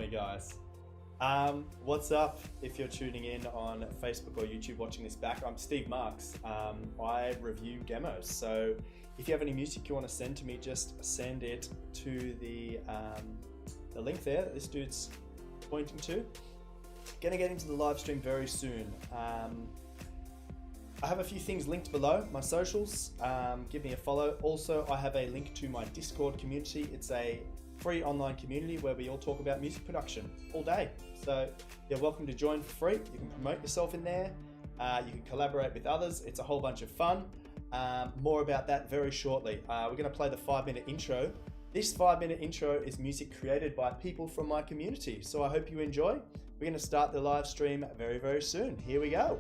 guys. What's up? If you're tuning in on Facebook or YouTube watching this back, I'm Steve Marks. I review demos. So if you have any music you want to send to me, just send it to the link there that this dude's pointing to. Gonna get into the live stream very soon. I have a few things linked below, my socials. Give me a follow. Also, I have a link to my Discord community. It's a free online community where we all talk about music production all day. So you're welcome to join for free. You can promote yourself in there. You can collaborate with others. It's a whole bunch of fun. More about that very shortly. We're going to play the 5-minute intro. This 5-minute intro is music created by people from my community. So I hope you enjoy. We're going to start the live stream very, very soon. Here we go.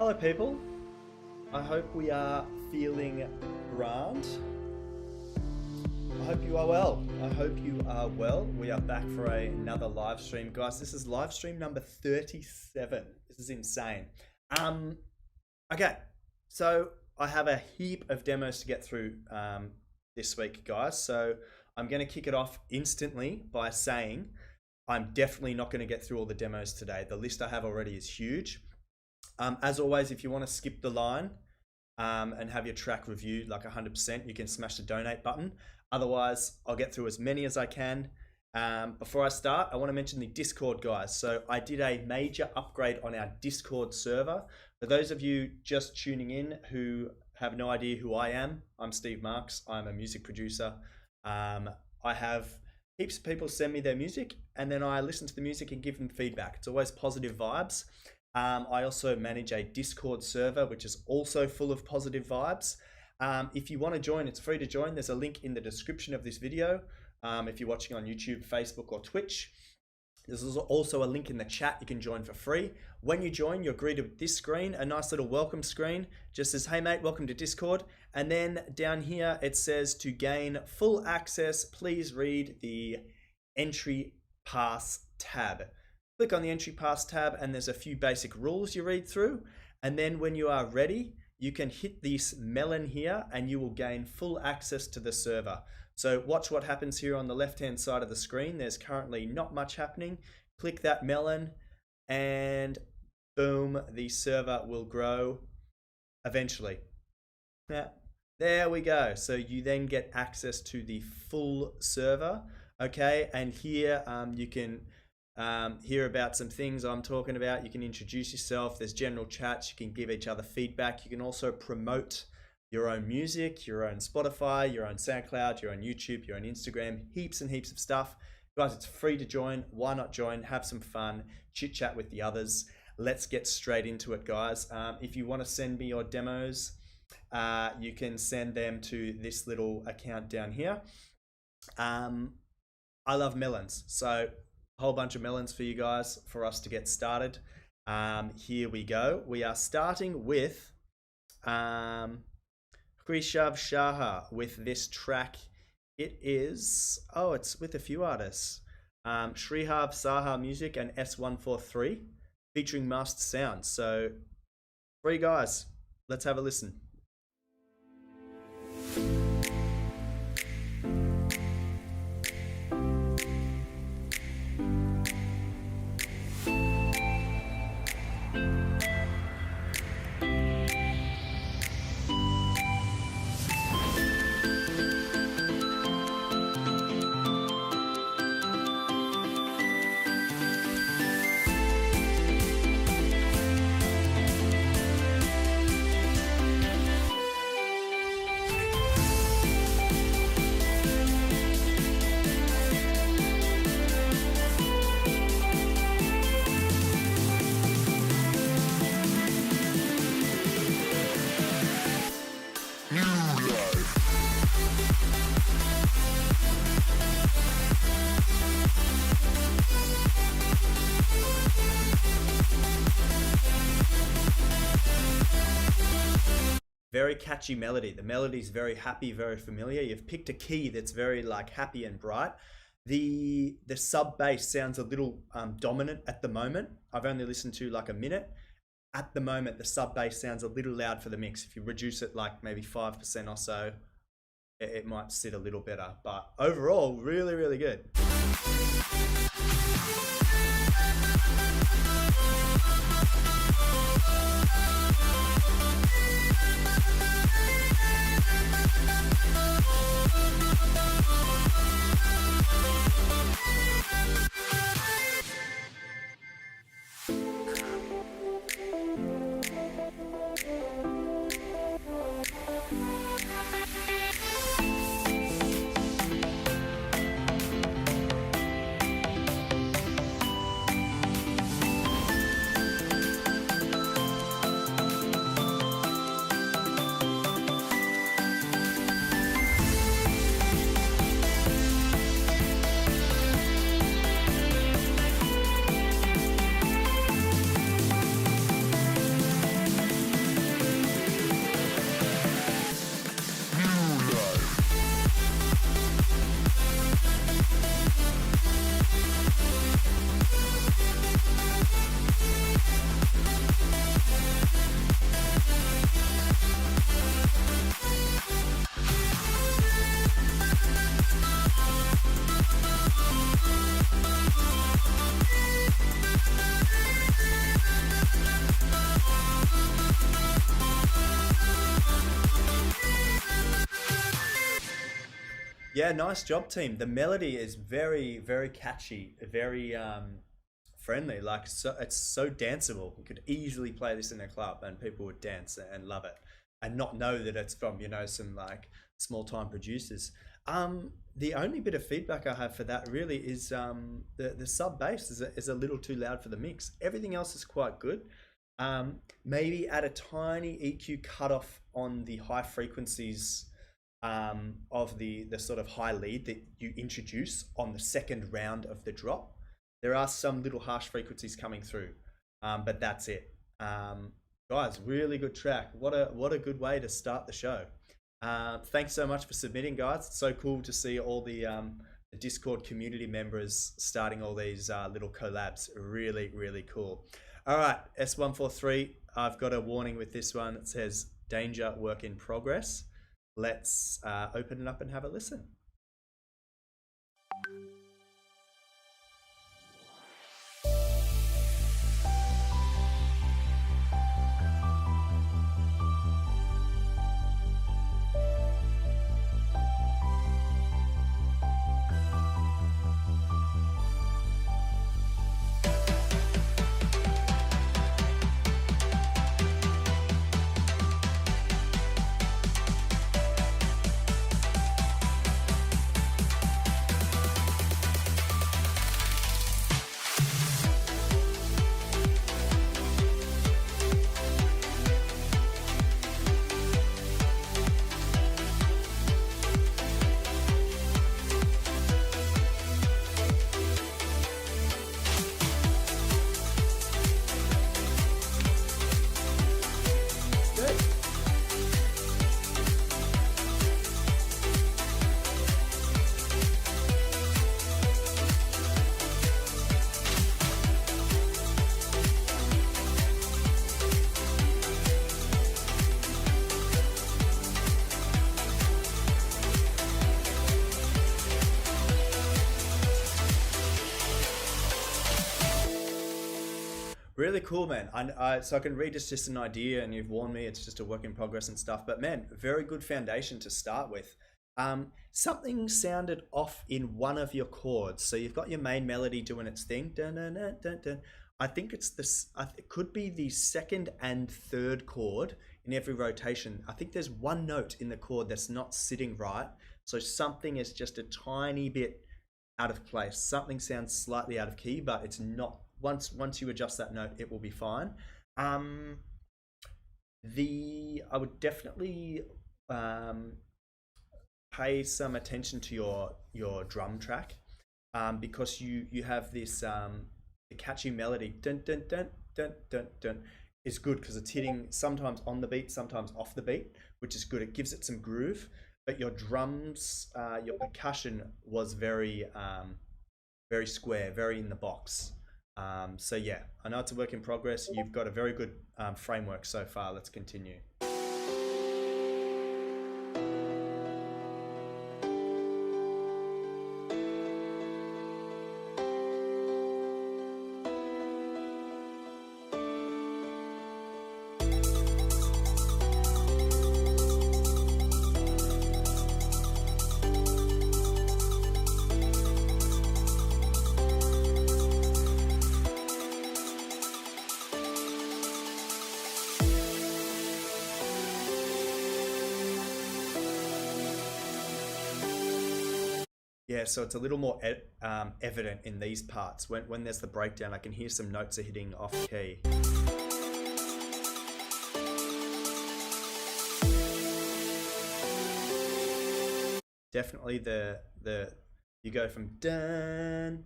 Hello, people. I hope we are feeling grand. I hope you are well. We are back for another live stream. Guys, this is live stream number 37. This is insane. Okay, so I have a heap of demos to get through this week, guys. So I'm going to kick it off instantly by saying I'm definitely not going to get through all the demos today. The list I have already is huge. As always, if you want to skip the line and have your track reviewed like 100%, you can smash the donate button. Otherwise, I'll get through as many as I can. Before I start, I want to mention the Discord, guys. So I did a major upgrade on our Discord server. For those of you just tuning in who have no idea who I am, I'm Steve Marks. I'm a music producer. I have heaps of people send me their music, and then I listen to the music and give them feedback. It's always positive vibes. I also manage a Discord server, which is also full of positive vibes. If you want to join, it's free to join. There's a link in the description of this video. If you're watching on YouTube, Facebook, or Twitch, there's also a link in the chat. You can join for free. When you join, you're greeted with this screen, a nice little welcome screen. Just says, hey mate, welcome to Discord. And then down here, it says to gain full access, please read the entry pass tab. Click on the entry pass tab and there's a few basic rules you read through. And then when you are ready, you can hit this melon here and you will gain full access to the server. So watch what happens here on the left-hand side of the screen. There's currently not much happening. Click that melon and boom, the server will grow eventually. Yeah, there we go. So you then get access to the full server. Okay, and here you can hear about some things I'm talking about. You can introduce yourself. There's general chats. You can give each other feedback. You can also promote your own music, your own Spotify, your own SoundCloud, your own YouTube, your own Instagram, heaps and heaps of stuff. Guys, it's free to join. Why not join? Have some fun, chit chat with the others. Let's get straight into it, guys. If you want to send me your demos, you can send them to this little account down here. I love melons, so a whole bunch of melons for you guys for us to get started. Here we go. We are starting with Krishav Shaha with this track. It is, it's with a few artists. Shrihab Saha Music and S143 featuring Master Sound. So, three guys, let's have a listen. Very catchy melody. The melody is very happy, very familiar. You've picked a key that's very like happy and bright. The sub bass sounds a little dominant at the moment. I've only listened to like a minute. At the moment, the sub bass sounds a little loud for the mix. If you reduce it like maybe 5% or so, it might sit a little better. But overall, really, really good. Yeah, nice job, team. The melody is very, very catchy, very friendly. Like, so it's so danceable. You could easily play this in a club, and people would dance and love it, and not know that it's from some like small time producers. The only bit of feedback I have for that really is the sub bass is a little too loud for the mix. Everything else is quite good. Maybe add a tiny EQ cutoff on the high frequencies of the sort of high lead that you introduce on the second round of the drop. There are some little harsh frequencies coming through, but that's it. Guys, really good track. What a good way to start the show. Thanks so much for submitting, guys. It's so cool to see all the Discord community members starting all these little collabs. Really, really cool. All right, S143, I've got a warning with this one. It says danger, work in progress. Let's open it up and have a listen. Really cool, man. So I can read it's just an idea, and you've warned me it's just a work in progress and stuff. But man, very good foundation to start with. Something sounded off in one of your chords. So you've got your main melody doing its thing. Dun, dun, dun, dun, dun. I think it's this. It could be the second and third chord in every rotation. I think there's one note in the chord that's not sitting right. So something is just a tiny bit out of place. Something sounds slightly out of key, but it's not. Once you adjust that note, it will be fine. I would definitely pay some attention to your drum track, because you have this catchy melody. Dun dun dun dun dun dun is good because it's hitting sometimes on the beat, sometimes off the beat, which is good. It gives it some groove. But your drums, your percussion was very very square, very in the box. So yeah, I know it's a work in progress. You've got a very good framework so far. Let's continue. Yeah, so it's a little more evident in these parts. When there's the breakdown, I can hear some notes are hitting off key. Definitely you go from dun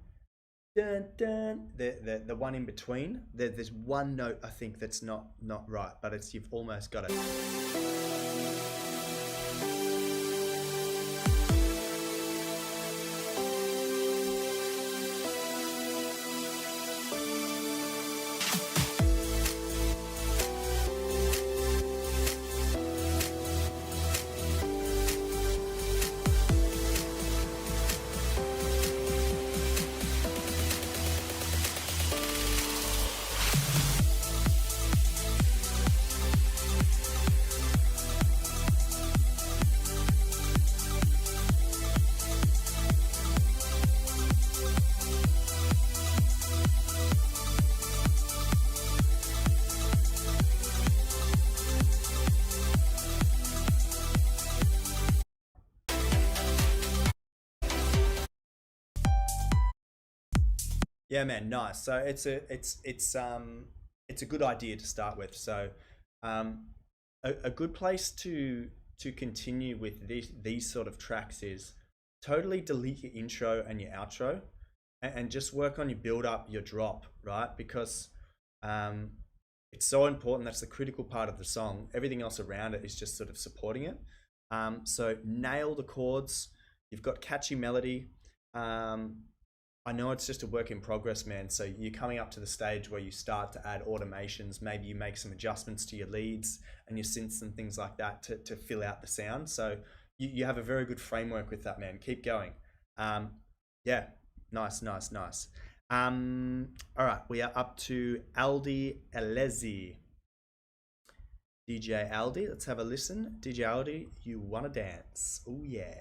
dun dun, the one in between. There's one note I think that's not right, but you've almost got it. Yeah, man, nice. So it's a good idea to start with. So um, a good place to continue with these sort of tracks is totally delete your intro and your outro, and just work on your build up, your drop, right? Because um, it's so important. That's the critical part of the song. Everything else around it is just sort of supporting it. So nail the chords. You've got catchy melody. Um, I know it's just a work in progress, man. So you're coming up to the stage where you start to add automations. Maybe you make some adjustments to your leads and your synths and things like that to fill out the sound. So you have a very good framework with that, man. Keep going. Um, yeah, nice, nice, nice. All right, we are up to Aldi Elezi. DJ Aldi, let's have a listen. DJ Aldi, you wanna dance? Oh yeah.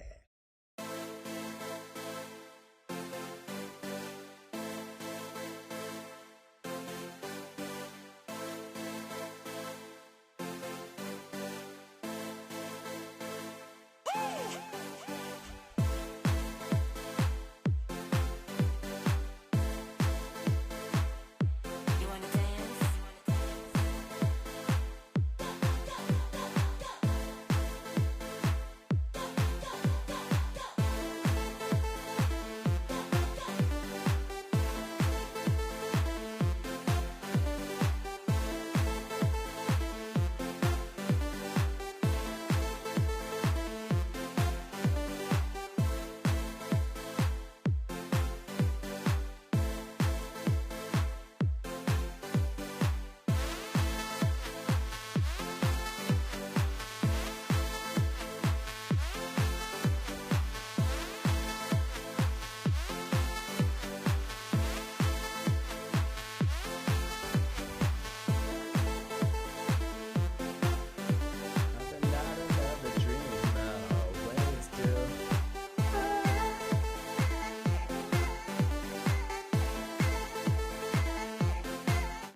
You wanna dance? Another dream, when still.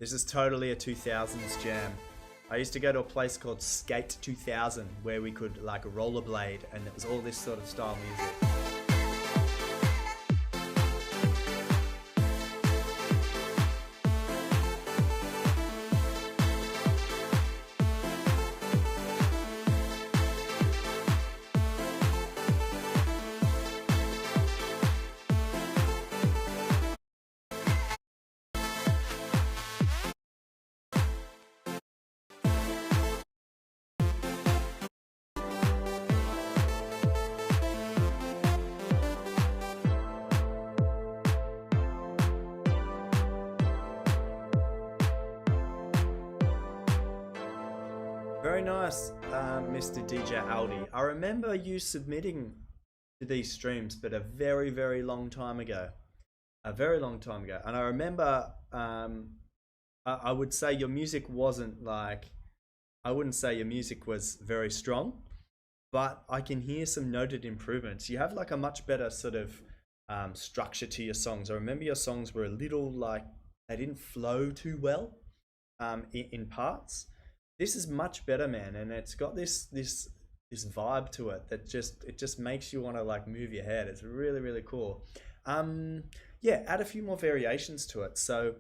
This is totally a 2000s jam. I used to go to a place called Skate 2000 where we could like rollerblade, and it was all this sort of style music. Very nice, Mr. DJ Aldi. I remember you submitting to these streams, but a very, very long time ago. A very long time ago. And I remember, I would say your music wasn't like, I wouldn't say your music was very strong, but I can hear some noted improvements. You have like a much better sort of structure to your songs. I remember your songs were a little like, they didn't flow too well in parts. This is much better, man, and it's got this vibe to it that just makes you want to like move your head. It's really, really cool. Yeah, add a few more variations to it. So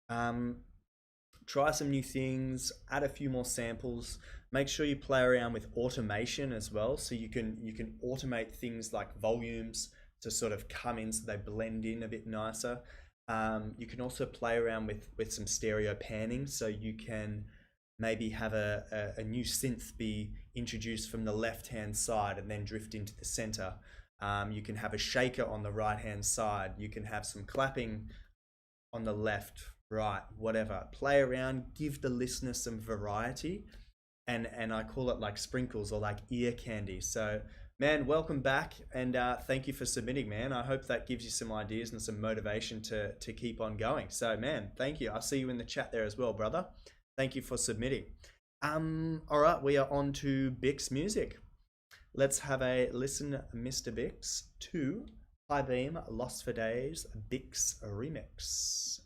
try some new things, add a few more samples. Make sure you play around with automation as well, so you can automate things like volumes to sort of come in so they blend in a bit nicer. You can also play around with some stereo panning, so you can maybe have a new synth be introduced from the left hand side and then drift into the center. You can have a shaker on the right hand side. You can have some clapping on the left, right, whatever. Play around, give the listener some variety, and I call it like sprinkles or like ear candy. So man, welcome back, and thank you for submitting, man. I hope that gives you some ideas and some motivation to keep on going. So man, thank you. I'll see you in the chat there as well, brother. Thank you for submitting. All right, we are on to Bix Music. Let's have a listen, Mr. Bix, to High Beam Lost for Days Bix Remix.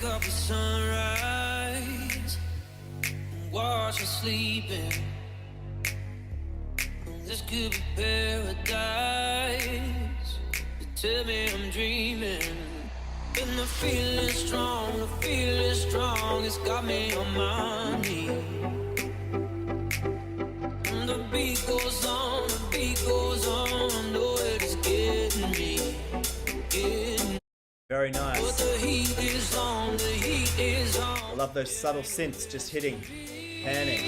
up with sunrise, watch us sleeping. This could be paradise. You tell me I'm dreaming. And the feeling strong, it's got me on my knees. And the beat goes on, I know it is getting me. Very nice. But the heat is on. I love those subtle synths just hitting, panning.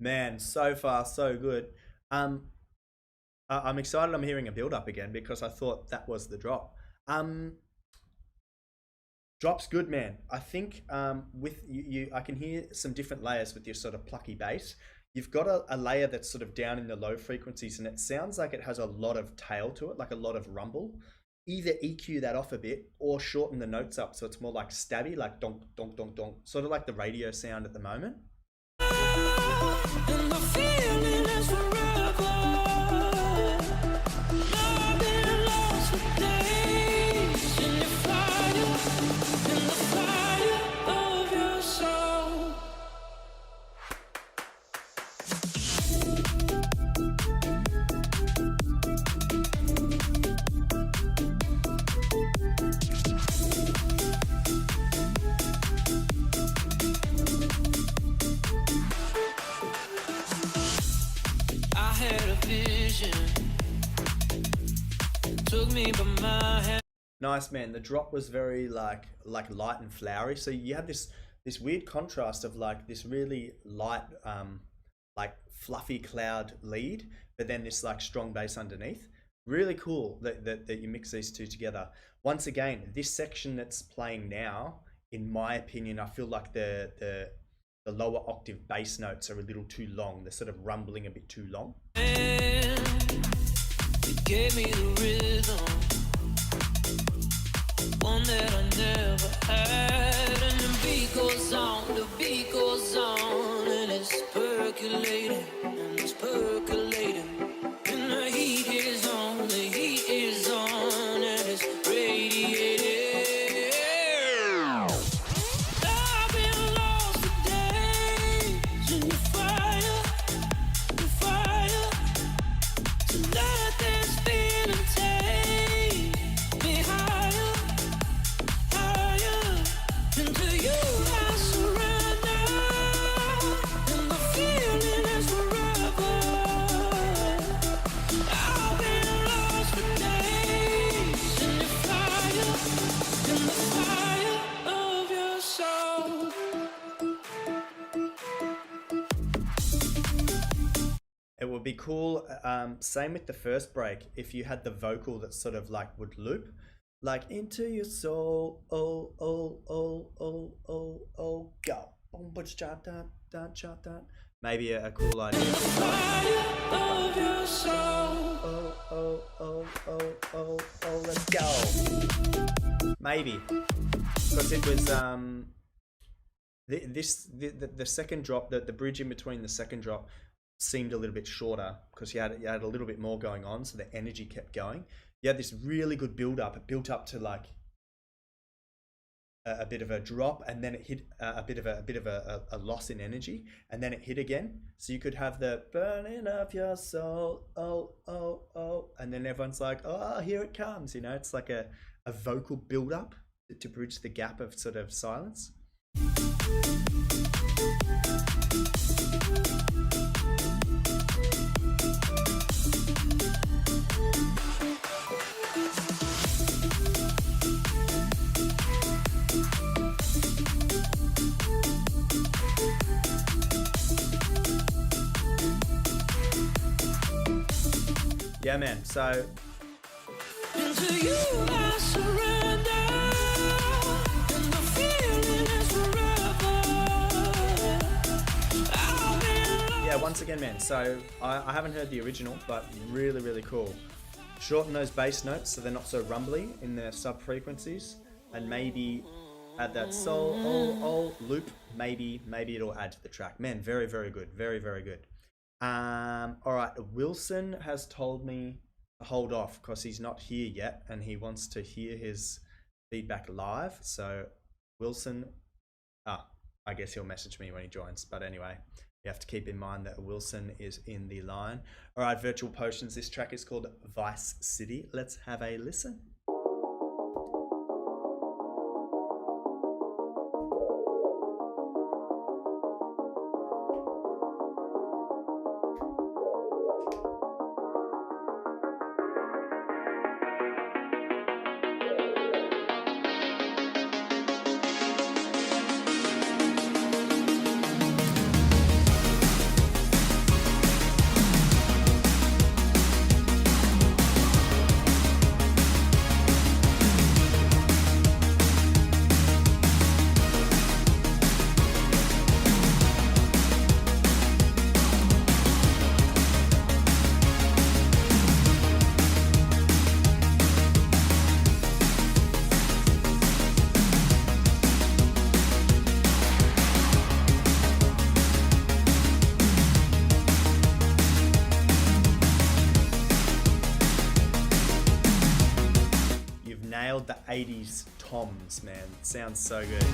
Man, so far so good. I'm excited I'm hearing a build up again because I thought that was the drop. Drop's good, man. I think with you I can hear some different layers with your sort of plucky bass. You've got a layer that's sort of down in the low frequencies and it sounds like it has a lot of tail to it, like a lot of rumble. Either EQ that off a bit or shorten the notes up so it's more like stabby, like donk, donk, donk, donk, sort of like the radio sound at the moment. And the feeling is forever. I've been lost for days in the fire of your soul. Took me by my hand. Nice, man. The drop was very like light and flowery. So you had this weird contrast of like this really light like fluffy cloud lead, but then this like strong bass underneath. Really cool that you mix these two together. Once again, this section that's playing now, in my opinion, I feel like the lower octave bass notes are a little too long. They're sort of rumbling a bit too long. It gave me the rhythm, one that I never had. And the beat goes on, and it's percolating, and the heat is on, and it's radiating. I've been lost for days in the fire. To let this feeling take me higher, into you I surrender, and the feeling is forever. I've been lost for days in the fire of your soul. It would be cool, same with the first break, if you had the vocal that sort of like would loop, like into your soul, oh, oh, oh, oh, oh, oh, go. Maybe a cool idea. Fire of your soul. Oh, oh, oh, oh, oh, oh, let's go. Maybe. Because it was, the second drop, the bridge in between the second drop, seemed a little bit shorter because you had a little bit more going on, so the energy kept going. You had this really good build up. It built up to like a bit of a drop, and then it hit a bit of a loss in energy, and then it hit again. So you could have the burning of your soul, oh, oh, oh, and then everyone's like, oh, here it comes. You know, it's like a vocal build up to bridge the gap of sort of silence. Yeah, man. So Into you I surrender, and the feeling is forever. yeah, once again, man. So I haven't heard the original, but really, really cool. shorten those bass notes so they're not so rumbly in their sub frequencies, and maybe add that sol loop. Maybe it'll add to the track. Man, very good, very good. All right, Wilson has told me to hold off because he's not here yet and he wants to hear his feedback live. So Wilson, I guess he'll message me when he joins, but anyway, you have to keep in mind that Wilson is in the line. All right, Virtual Potions, this track is called Vice City. Let's have a listen. Nailed the 80s toms, man. It sounds so good.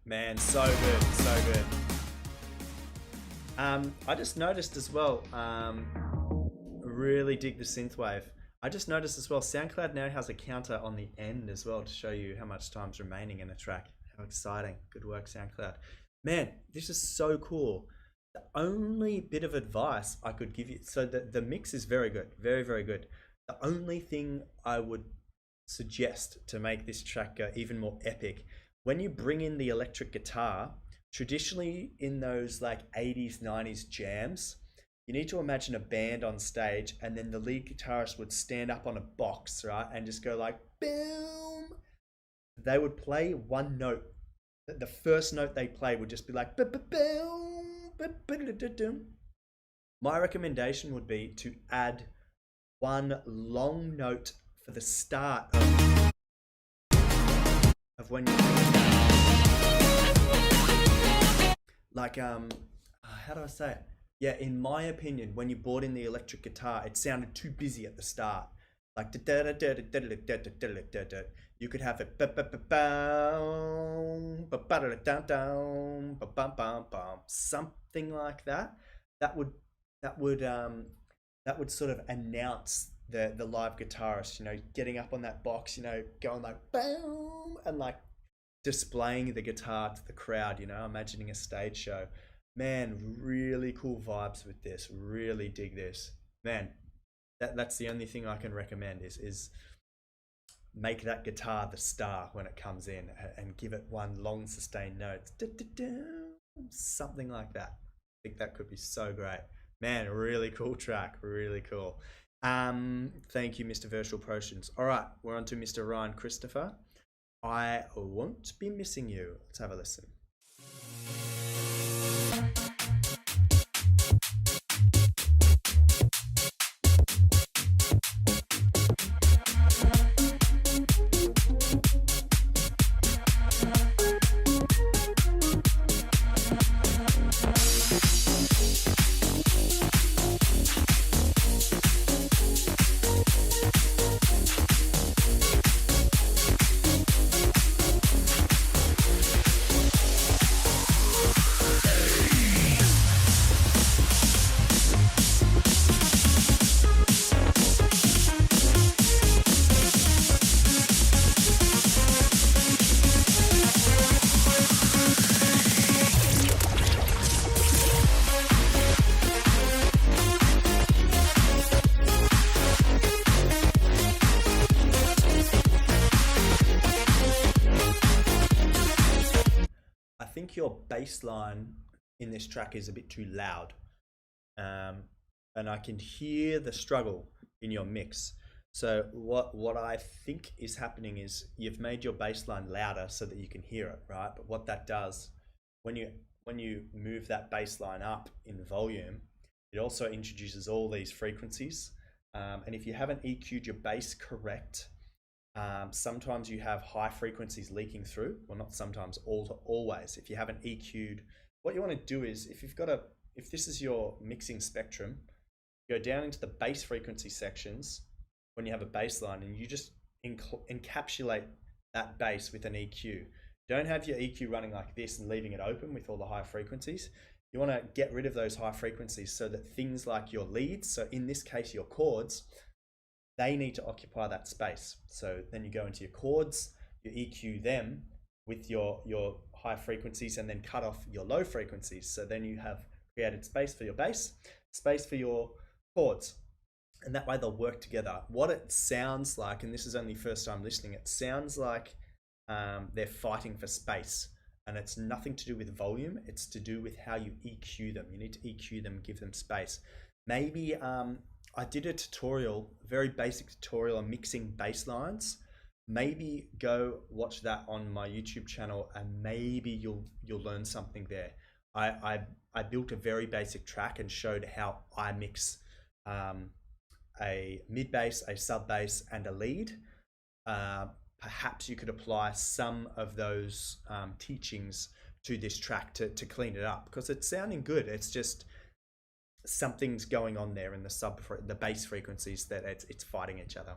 Man, so good, so good. I just noticed as well, really dig the synthwave. I just noticed as well, SoundCloud now has a counter on the end as well to show you how much time's remaining in a track. How exciting. Good work, SoundCloud. Man, this is so cool. The only bit of advice I could give you, so the mix is very good, very good. The only thing I would suggest to make this track go even more epic, when you bring in the electric guitar, traditionally in those like 80s, 90s jams, you need to imagine a band on stage and then the lead guitarist would stand up on a box, right? And just go like, boom. They would play one note. The first note they play would just be like, boom. My recommendation would be to add one long note for the start of when you like how do I say it? Yeah, in my opinion, when you brought in the electric guitar, it sounded too busy at the start. Like you could have it something like that. That would sort of announce the live guitarist, you know, getting up on that box, you know, going like boom, and like displaying the guitar to the crowd, you know, imagining a stage show. Man, really cool vibes with this. Really dig this. Man, that's the only thing I can recommend is make that guitar the star when it comes in and give it one long sustained note. Something like that. I think that could be so great. Man, really cool track. Really cool. Thank you, Mr. Virtual Potions. All right, we're on to Mr. Ryan Christopher. I won't be missing you. Let's have a listen. I think your bass line in this track is a bit too loud, and I can hear the struggle in your mix. So what I think is happening is you've made your bass line louder so that you can hear it, right? But what that does, when you move that bass line up in volume, it also introduces all these frequencies. And if you haven't EQ'd your bass correct, sometimes you have high frequencies leaking through. Well, not sometimes, always. If you haven't EQ'd, what you want to do is, if this is your mixing spectrum, go down into the bass frequency sections when you have a bass line, and you just encapsulate that bass with an EQ. Don't have your EQ running like this and leaving it open with all the high frequencies. You want to get rid of those high frequencies so that things like your leads, so in this case your chords, they need to occupy that space. So then you go into your chords, you EQ them with your high frequencies, and then cut off your low frequencies. So then you have created space for your bass, space for your chords, and that way they'll work together. What it sounds like, and this is only first time listening, it sounds like they're fighting for space, and it's nothing to do with volume. It's to do with how you EQ them. You need to EQ them, give them space. Maybe I did a tutorial, a very basic tutorial on mixing bass lines. Maybe go watch that on my YouTube channel, and maybe you'll learn something there. I built a very basic track and showed how I mix a mid bass, a sub bass, and a lead. Perhaps you could apply some of those teachings to this track to clean it up, because it's sounding good. It's just something's going on there in the bass frequencies that it's fighting each other.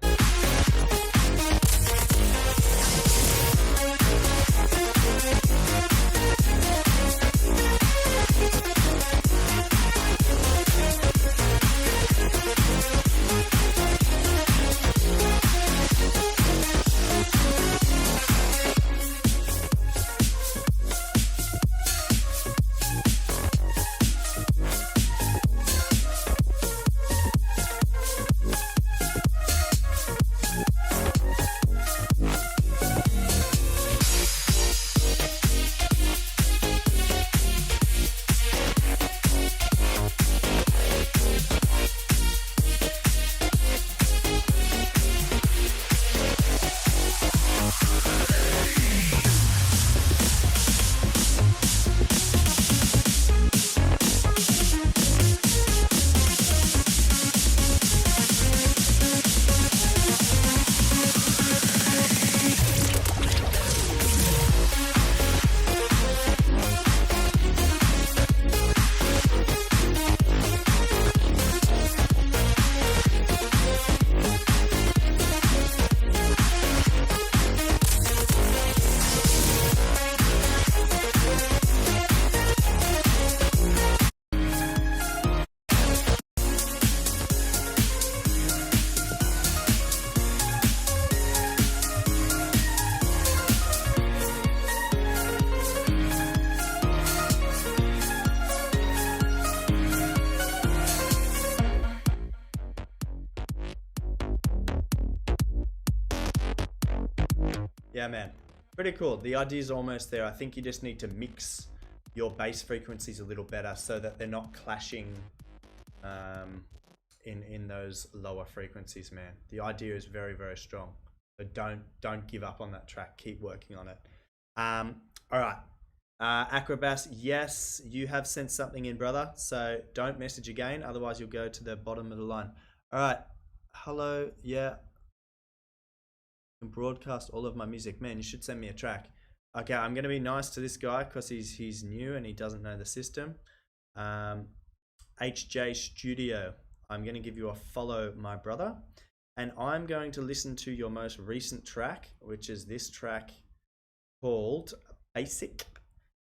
Yeah, man, pretty cool. The idea's almost there. I think you just need to mix your bass frequencies a little better so that they're not clashing in those lower frequencies, man. The idea is very, very strong. So don't give up on that track. Keep working on it. All right. Acrobas, yes, you have sent something in, brother. So don't message again, otherwise you'll go to the bottom of the line. All right. Hello. Yeah. I can broadcast all of my music. Man, you should send me a track. Okay, I'm gonna be nice to this guy because he's new and he doesn't know the system. HJ Studio, I'm gonna give you a follow, my brother, and I'm going to listen to your most recent track, which is this track called Basic,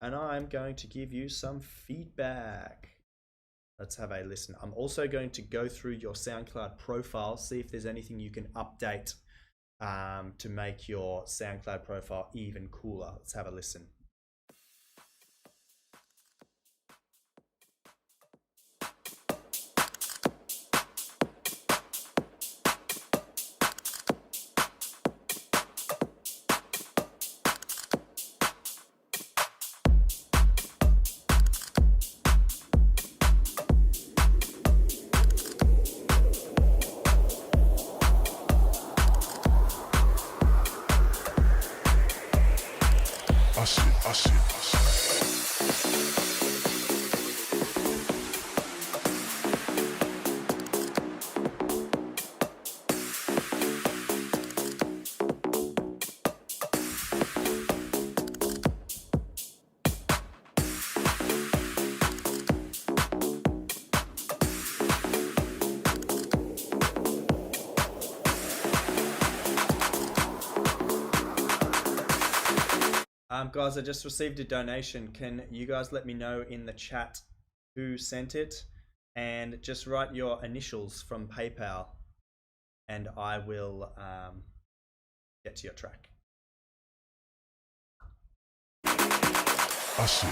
and I'm going to give you some feedback. Let's have a listen. I'm also going to go through your SoundCloud profile, see if there's anything you can update to make your SoundCloud profile even cooler. Let's have a listen. Guys, I just received a donation. Can you guys let me know in the chat who sent it? And just write your initials from PayPal and I will get to your track. I see.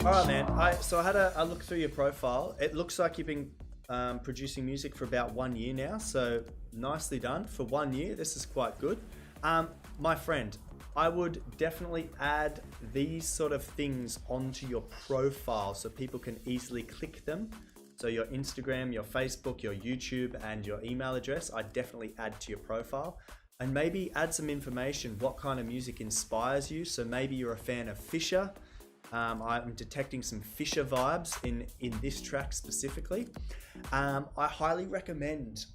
Alright, man. So I had a look through your profile. It looks like you've been producing music for about 1 year now, so nicely done. For 1 year, this is quite good. My friend, I would definitely add these sort of things onto your profile so people can easily click them. So your Instagram, your Facebook, your YouTube, and your email address, I definitely add to your profile. and maybe add some information. What kind of music inspires you? So maybe you're a fan of Fisher. I'm detecting some Fisher vibes in this track specifically. I highly recommend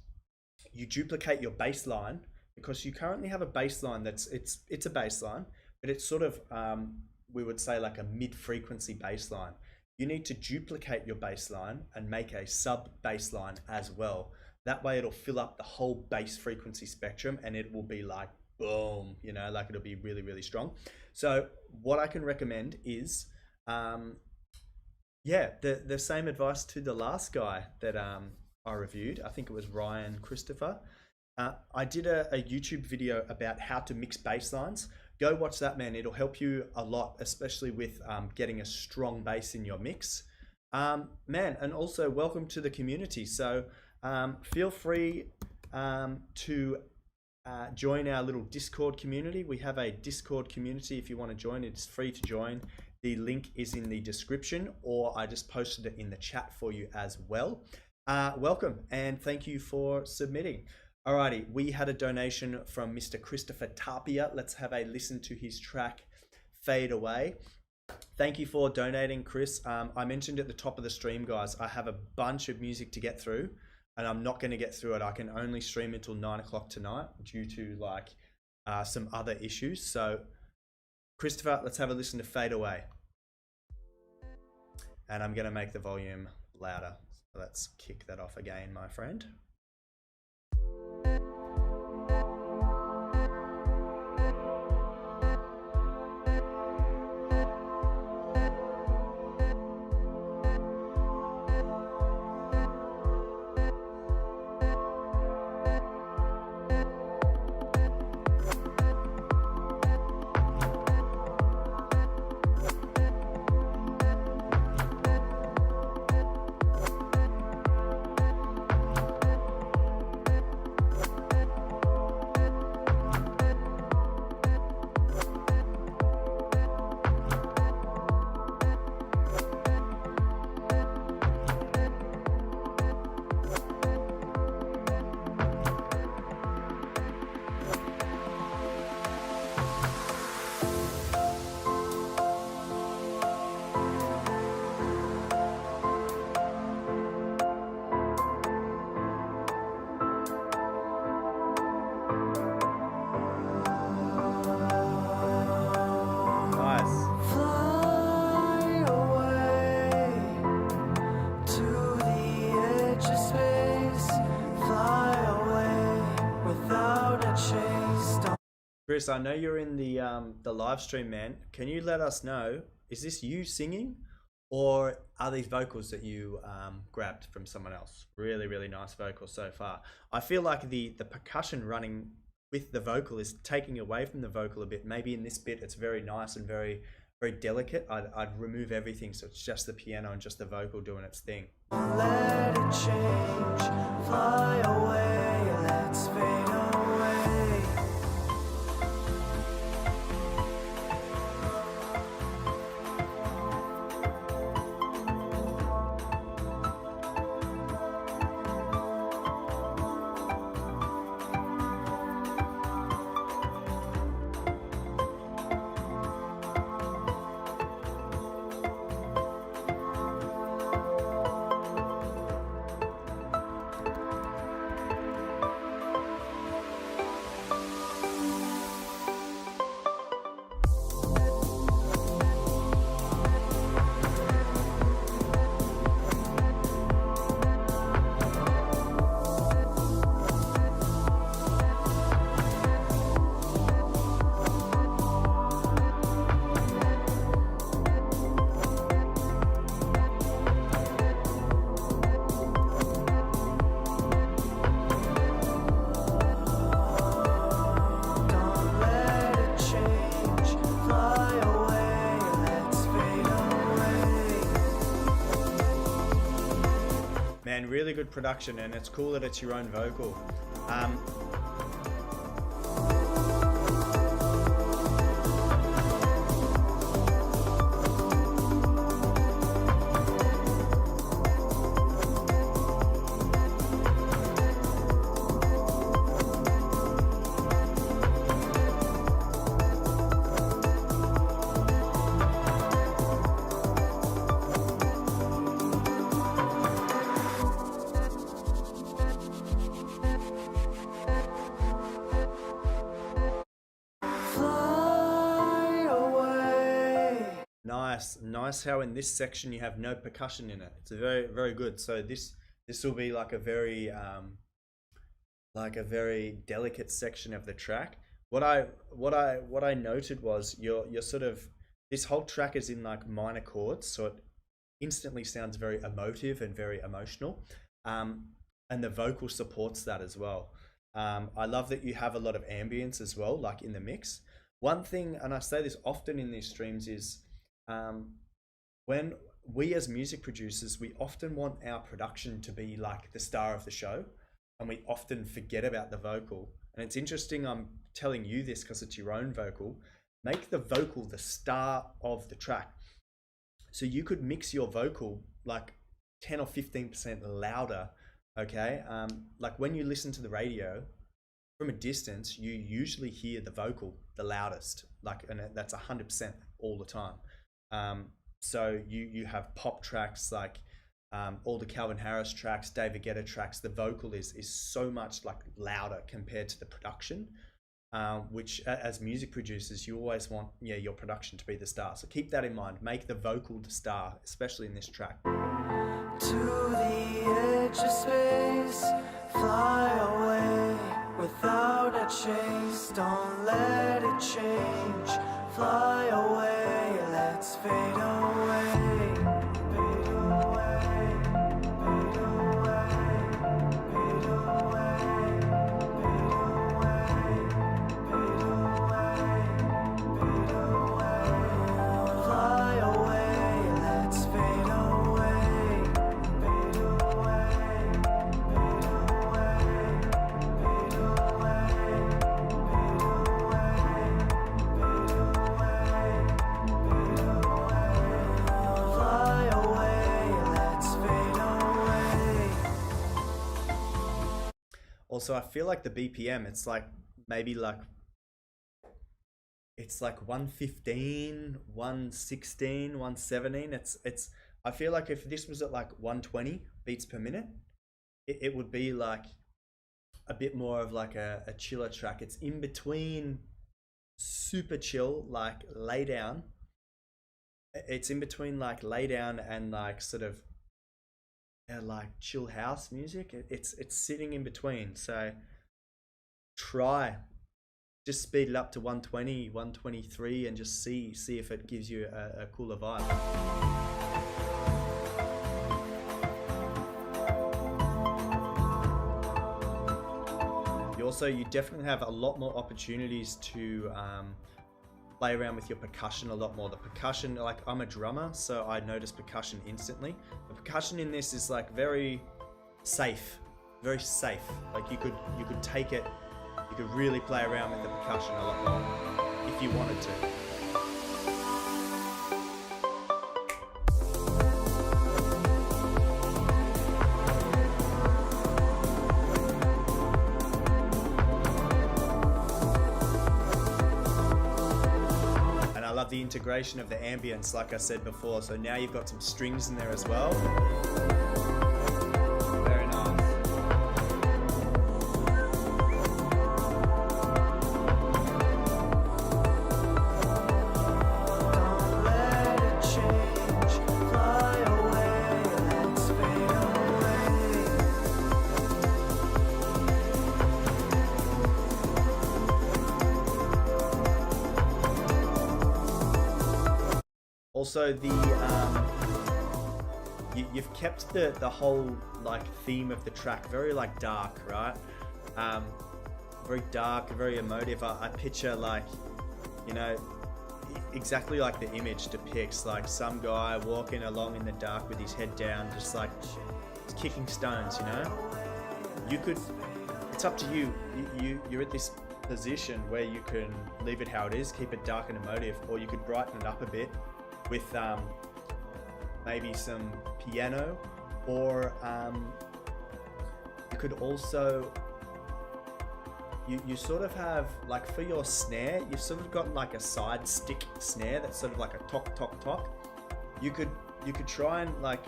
you duplicate your bass line, because you currently have a bass line that's it's a bass line, but it's sort of we would say like a mid-frequency bass line. You need to duplicate your bass line and make a sub bass line as well. That way it'll fill up the whole bass frequency spectrum, and it will be like boom, you know, like it'll be really, really strong. So what I can recommend is, yeah, the same advice to the last guy that I reviewed. I think it was Ryan Christopher. I did a YouTube video about how to mix bass lines. Go watch that, man. It'll help you a lot, especially with getting a strong bass in your mix. Man, and also welcome to the community. So feel free to join our little Discord community. We have a Discord community. If you want to join, it's free to join. The link is in the description, or I just posted it in the chat for you as well. Welcome, and thank you for submitting. Alrighty, we had a donation from Mr. Christopher Tapia. Let's have a listen to his track, Fade Away. Thank you for donating, Chris. I mentioned at the top of the stream, guys, I have a bunch of music to get through, and I'm not going to get through it. I can only stream until 9 o'clock tonight due to like some other issues. So, Christopher, let's have a listen to Fade Away. And I'm going to make the volume louder. So let's kick that off again, my friend. Chris, I know you're in the live stream, man. Can you let us know, is this you singing, or are these vocals that you grabbed from someone else? Really, really nice vocals so far. I feel like the percussion running with the vocal is taking away from the vocal a bit. Maybe in this bit it's very nice and very, very delicate. I'd remove everything so it's just the piano and just the vocal doing its thing. Let it change, fly away, let's fade away. Man, really good production, and it's cool that it's your own vocal. nice how in this section you have no percussion in it. It's a very good. So this will be like a very delicate section of the track. What I noted was you're sort of, this whole track is in like minor chords, so it instantly sounds very emotive and very emotional, and the vocal supports that as well. I love that you have a lot of ambience as well, like in the mix. One thing, and I say this often in these streams, is when we as music producers, we often want our production to be like the star of the show, and we often forget about the vocal. And it's interesting I'm telling you this because it's your own vocal. Make the vocal the star of the track. So you could mix your vocal like 10 or 15% louder, okay? Like when you listen to the radio from a distance, you usually hear the vocal the loudest, like, and that's 100% all the time. So you have pop tracks like all the Calvin Harris tracks, David Guetta tracks. The vocal is so much like louder compared to the production, which as music producers, you always want your production to be the star. So keep that in mind. Make the vocal the star, especially in this track. To the edge of space, fly away without a chase. Don't let it change. Fly away, let's fade away. Fade away, fade away, fade away, fade away, fade away. Fly away, let's fade away. Fade away, fade away, fade away, fly away, let's fade away. Also, I feel like the BPM, it's like maybe like, it's like 115, 116, 117. It's I feel like if this was at like 120 beats per minute, it would be like a bit more of like a chiller track. It's in between super chill, like lay down. It's in between like lay down and like sort of like chill house music. It's sitting in between. So try just speed it up to 120, 123 and just see if it gives you a cooler vibe. You definitely have a lot more opportunities to play around with your percussion a lot more. The percussion, like I'm a drummer, so I notice percussion instantly. The percussion in this is like very safe, very safe. Like you could take it, you could really play around with the percussion a lot more if you wanted to. The integration of the ambience, like I said before, so now you've got some strings in there as well. Very nice. Don't let it change. Fly away, let's fade away. Also, you've kept the whole like theme of the track very like dark, right? Very dark, very emotive. I picture like, you know, exactly like the image depicts, like some guy walking along in the dark with his head down, just like kicking stones. You know, you could. It's up to you. You're at this position where you can leave it how it is, keep it dark and emotive, or you could brighten it up a bit with maybe some piano, or you could also you sort of have like for your snare, you've sort of got like a side stick snare that's sort of like a tock tock tock. You could try and like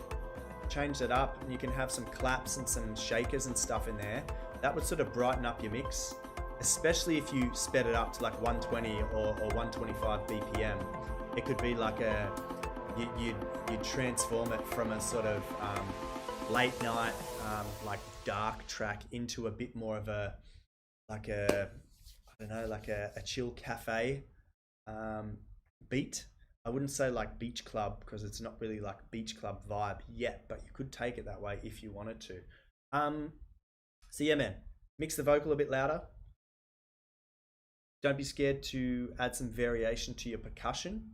change that up, and you can have some claps and some shakers and stuff in there. That would sort of brighten up your mix, especially if you sped it up to like 120 or 125 BPM. It could be like a you transform it from a sort of late night, like dark track into a bit more of a, like a, I don't know, like a chill cafe beat. I wouldn't say like beach club because it's not really like beach club vibe yet, but you could take it that way if you wanted to. So yeah, man, mix the vocal a bit louder. Don't be scared to add some variation to your percussion.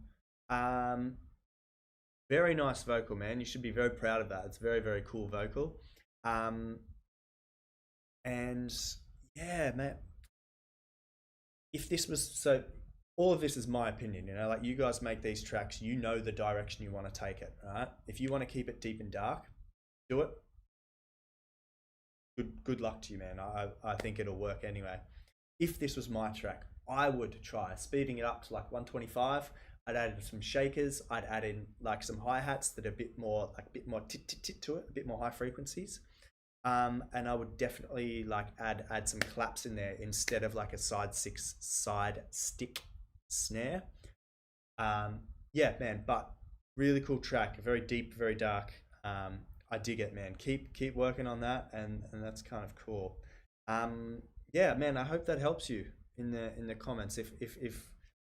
Very nice vocal, man. You should be very proud of that. It's very, very cool vocal. And yeah, man, if this was, so all of this is my opinion, you know, like you guys make these tracks, you know the direction you want to take it, right? If you want to keep it deep and dark, do it. Good luck to you, man. I think it'll work anyway. If this was my track, I would try speeding it up to like 125. I'd add some shakers. I'd add in like some hi-hats that are a bit more tit tit tit to it, a bit more high frequencies. And I would definitely like add some claps in there instead of like a side stick snare. Yeah, man, but really cool track, very deep, very dark. I dig it, man. Keep working on that, and that's kind of cool. Yeah, man, I hope that helps you in the comments. If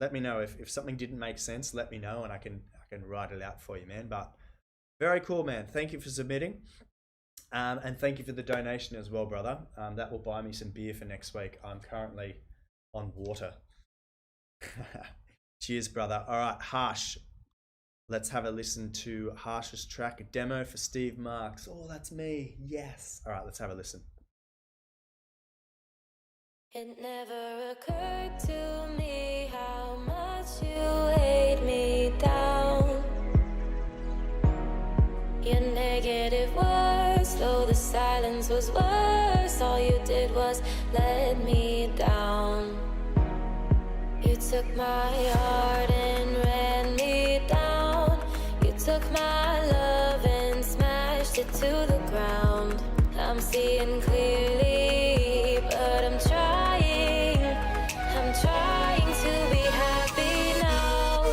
let me know if something didn't make sense, let me know and I can write it out for you, man. But very cool, man. Thank you for submitting. And thank you for the donation as well, brother. That will buy me some beer for next week. I'm currently on water. Cheers, brother. All right, Harsh. Let's have a listen to Harsh's track, a demo for Steve Marks. Oh, that's me. Yes. All right, let's have a listen. It never occurred to me how much you weighed me down. Your negative words, though the silence was worse, all you did was let me down. You took my heart and ran me down. You took my love and smashed it to the ground. I'm seeing clearly, but I'm trying to be happy now.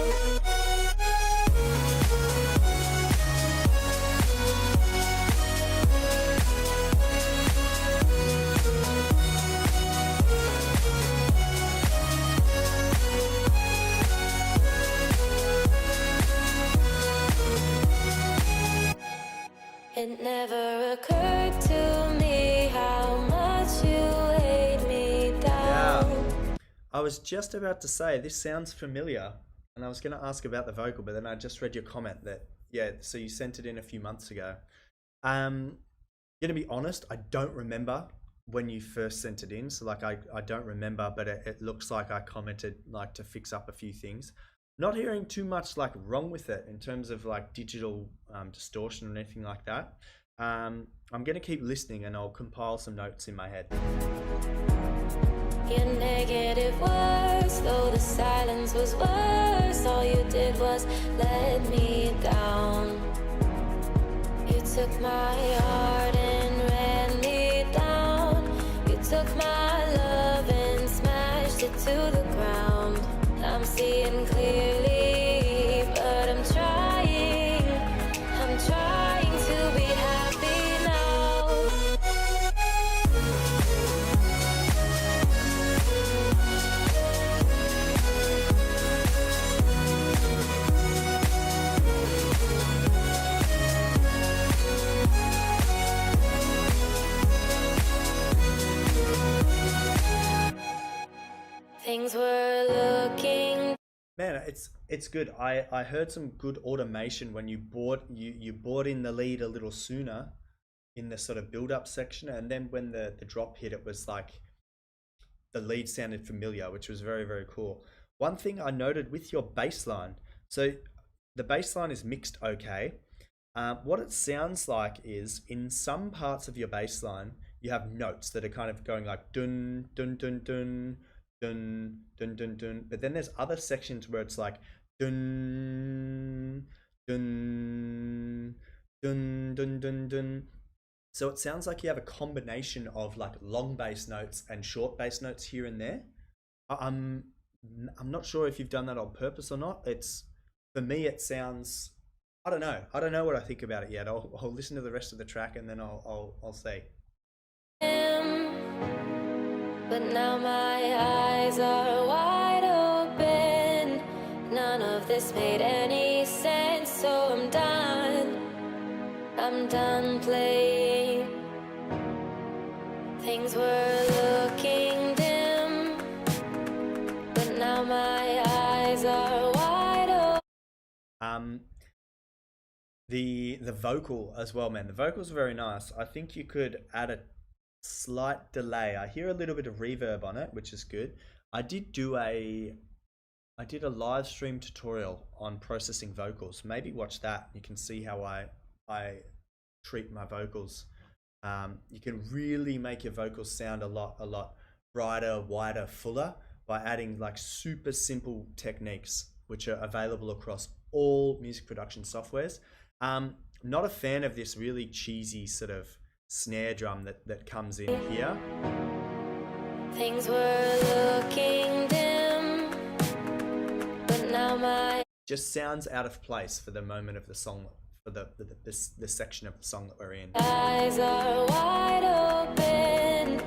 It never occurred to me how much you weighed me down. Yeah. I was just about to say, this sounds familiar, and I was going to ask about the vocal, but then I just read your comment that, yeah, so you sent it in a few months ago. Going to be honest, I don't remember when you first sent it in, so like I don't remember, but it looks like I commented like to fix up a few things. Not hearing too much like wrong with it in terms of like digital distortion or anything like that. I'm going to keep listening and I'll compile some notes in my head. Your negative words, though the silence was worse, all you did was let me down. You took my heart and ran me down. You took my love and smashed it to the ground. I'm seeing clearly, but I'm trying to be happy now. Things were looking. Man, it's good. I heard some good automation when you brought in the lead a little sooner in the sort of build-up section, and then when the drop hit, it was like the lead sounded familiar, which was very, very cool. One thing I noted with your bass line, so the bass line is mixed okay. What it sounds like is in some parts of your bass line, you have notes that are kind of going like dun dun dun dun dun dun dun dun, but then there's other sections where it's like dun dun dun dun dun dun. So it sounds like you have a combination of like long bass notes and short bass notes here and there. I'm not sure if you've done that on purpose or not. It's, for me, it sounds I don't know. I don't know what I think about it yet. I'll listen to the rest of the track and then I'll say. But now my eyes are wide open. None of this made any sense, so I'm done. I'm done playing. Things were looking dim, but now my eyes are wide open. The vocal as well, man. The vocals are very nice. I think you could add a slight delay. I hear a little bit of reverb on it, which is good. I did a live stream tutorial on processing vocals. Maybe watch that. You can see how I treat my vocals. You can really make your vocals sound a lot brighter, wider, fuller by adding like super simple techniques which are available across all music production softwares. Not a fan of this really cheesy sort of snare drum that comes in here. Things were looking dim, but now my just sounds out of place for the moment of the song, for the section of the song that we're in. eyes are wide open.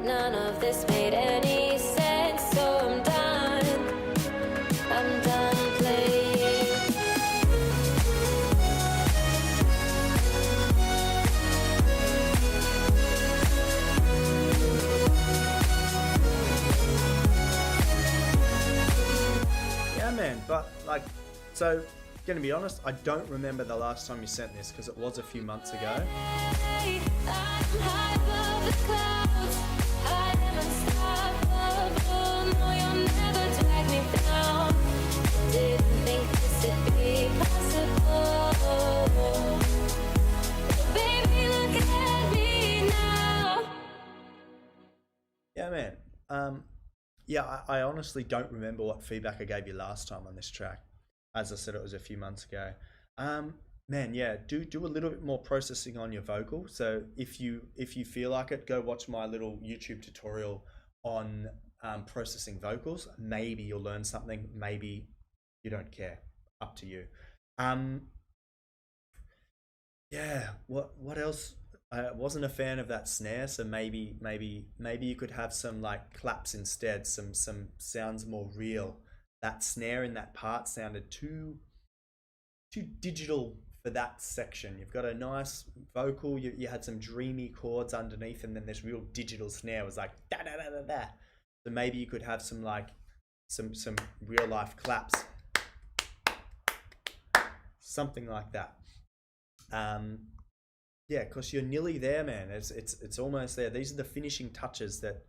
None of this made any sense, so I'm done. I'm done playing. Yeah, man. But like, so gonna be honest, I don't remember the last time you sent this because it was a few months ago. I'm high above the clouds. I am unstoppable. No, you'll never drag me down. Didn't think this would be possible. Baby, look at me now. Yeah, man. Yeah, I honestly don't remember what feedback I gave you last time on this track. As I said, it was a few months ago. Man, yeah, do a little bit more processing on your vocal. So if you feel like it, go watch my little YouTube tutorial on processing vocals. Maybe you'll learn something. Maybe you don't care. Up to you. Yeah. What else? I wasn't a fan of that snare, so maybe you could have some like claps instead. Some sounds more real. That snare in that part sounded too digital for that section. You've got a nice vocal, you had some dreamy chords underneath, and then this real digital snare was like da da da da da. So maybe you could have some like some real life claps, something like that. Yeah, because you're nearly there, man. It's almost there. These are the finishing touches that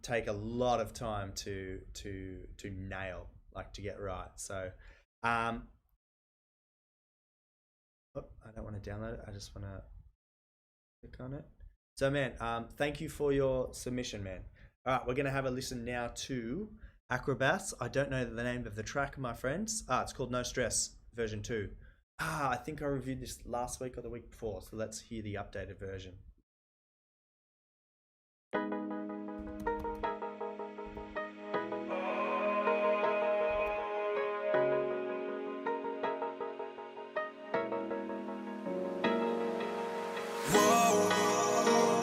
take a lot of time to nail, like to get right. So I don't want to download it, I just want to click on it. So man, thank you for your submission, man. All right, we're gonna have a listen now to Acrobats. I don't know the name of the track, my friends. It's called No Stress version 2. I think I reviewed this last week or the week before, so let's hear the updated version.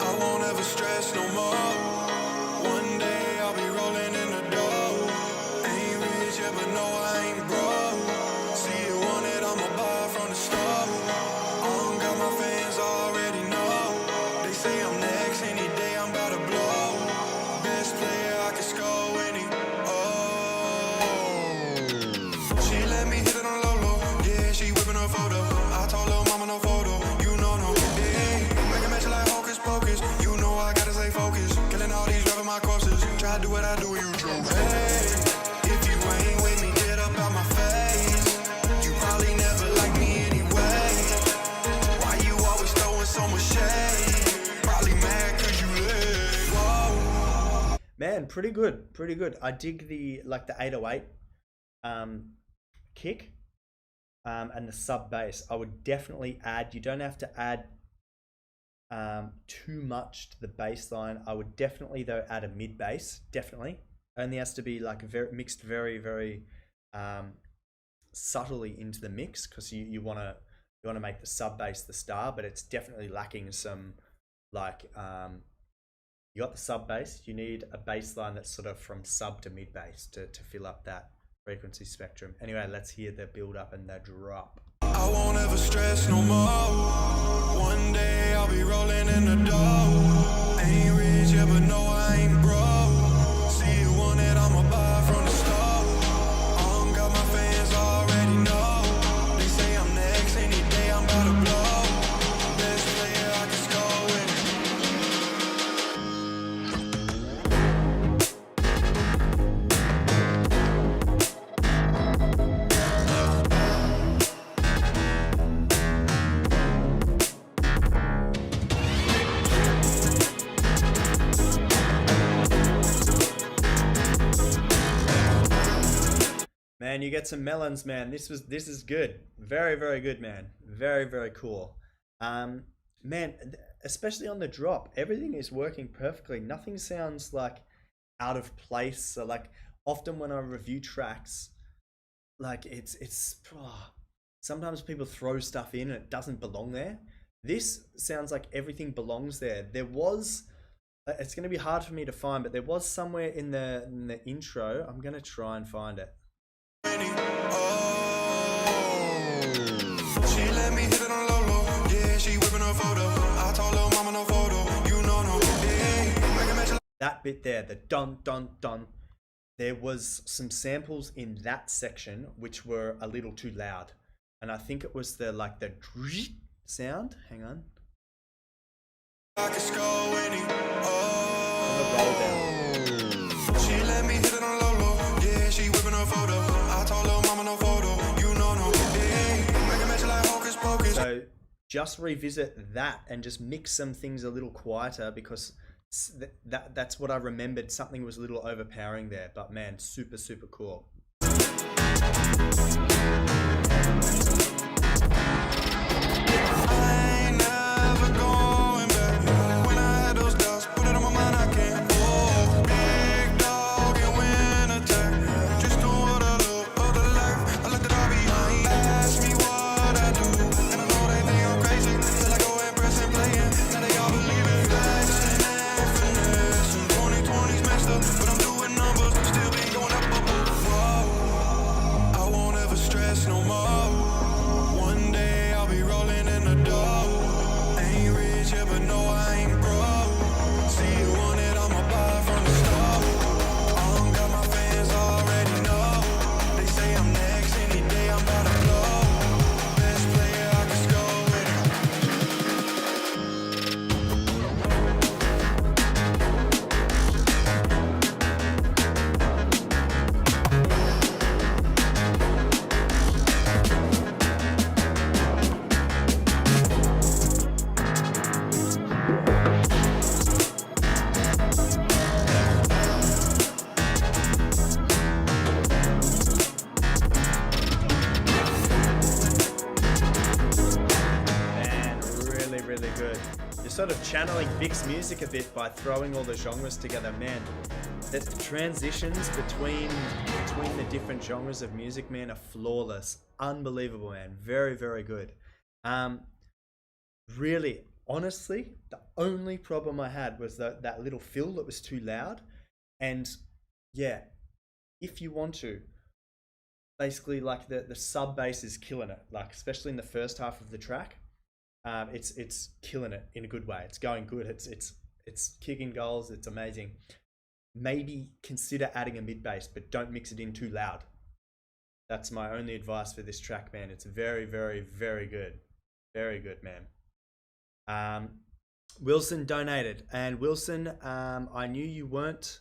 I won't ever stress no more. One day I'll be rolling in the dough. Ain't rich yet, but no, I ain't broke. See you want it, I'ma buy from the store. Got my fans already know. They say I'm next, any day I'm about to blow. Best player I can score any. She let me hit it on low low. Yeah, she whipping her photo. I told her mama no photo. You know no. Make a match like hocus pocus. You know I gotta stay focused. Killing all these rapping my corpses. Try to do what I do, you joke. Hey, if you ain't with me, get up out my face. You probably never like me anyway. Why you always throwing so much shade? Probably mad cause you late. Whoa. Man, pretty good. I dig the 808 kick and the sub bass. I would definitely add, you don't have to add too much to the bass line. I would definitely though add a mid bass, definitely. Only has to be like very mixed very subtly into the mix because you want to make the sub bass the star, but it's definitely lacking some like you got the sub bass. You need a bass line that's sort of from sub to mid bass to fill up that frequency spectrum. Anyway, let's hear the build up and the drop. I won't ever stress no more. One day I'll be rolling in the dough. Ain't rich yet, but no, I ain't broke. See you want it, I'ma buy from the store. Got my fans already know. They say I'm next, any day I'm about to blow. Best player I can score with. Man, you get some melons, man. This is good. Very, very good, man. Very, very cool. Man, especially on the drop, everything is working perfectly. Nothing sounds like out of place. So like often when I review tracks, like it's sometimes people throw stuff in and it doesn't belong there. This sounds like everything belongs there. There was, it's going to be hard for me to find, but there was somewhere in the intro. I'm going to try and find it. She let me hit it on low low. Yeah, she whipping her photo. I told little mama no photo. You know no. Yeah. That bit there, the dun dun dun. There was some samples in that section which were a little too loud, and I think it was the sound. Hang on. I can score any. Roll down. She let me hit it on low low. Yeah, she whipping her photo. I told little mama no photo. You know no. Yeah. Make a match like hocus pocus. So just revisit that and just mix some things a little quieter because that's what I remembered. Something was a little overpowering there, but man, super, super cool. I ain't never going back. When I had those doubts, put it on my mind, I can't fall. Big dog and win attack. Just do what I love, other life. I let it all behind. Ask me what I do, and I know they think I'm crazy. Till I go and press and play it. Now they all believe it. Flexing and finesse. 2020's messed up, but I'm doing numbers. Still be going up, up, up. Whoa. I won't ever stress no more. One day I'll be rolling in the dough. Ain't rich yet, but no, I ain't broke. See you want it, I'ma buy from the store. Got my fans already know. They say I'm next, any day I'm about to blow. Best player I can score with. Man, really, really good. You're sort of channeling Vic's music a bit by throwing all the genres together. Man, the transitions between the different genres of music, man, are flawless. Unbelievable, man. Very, very good. Really, honestly, the only problem I had was that little fill that was too loud. And yeah, if you want to, basically like the sub bass is killing it, like especially in the first half of the track. It's killing it in a good way. It's going good. It's kicking goals. It's amazing. Maybe consider adding a mid bass, but don't mix it in too loud. That's my only advice for this track, man. It's very, very, very good. Very good, man. Wilson donated, and Wilson, I knew you weren't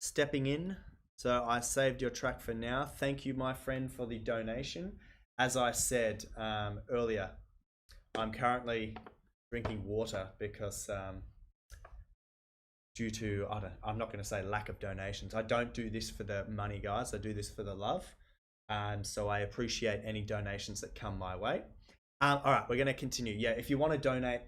stepping in, so I saved your track for now. Thank you, my friend, for the donation. As I said earlier, I'm currently drinking water because due to, I'm not going to say lack of donations. I don't do this for the money, guys. I do this for the love. So I appreciate any donations that come my way. All right, we're going to continue. Yeah, if you want to donate,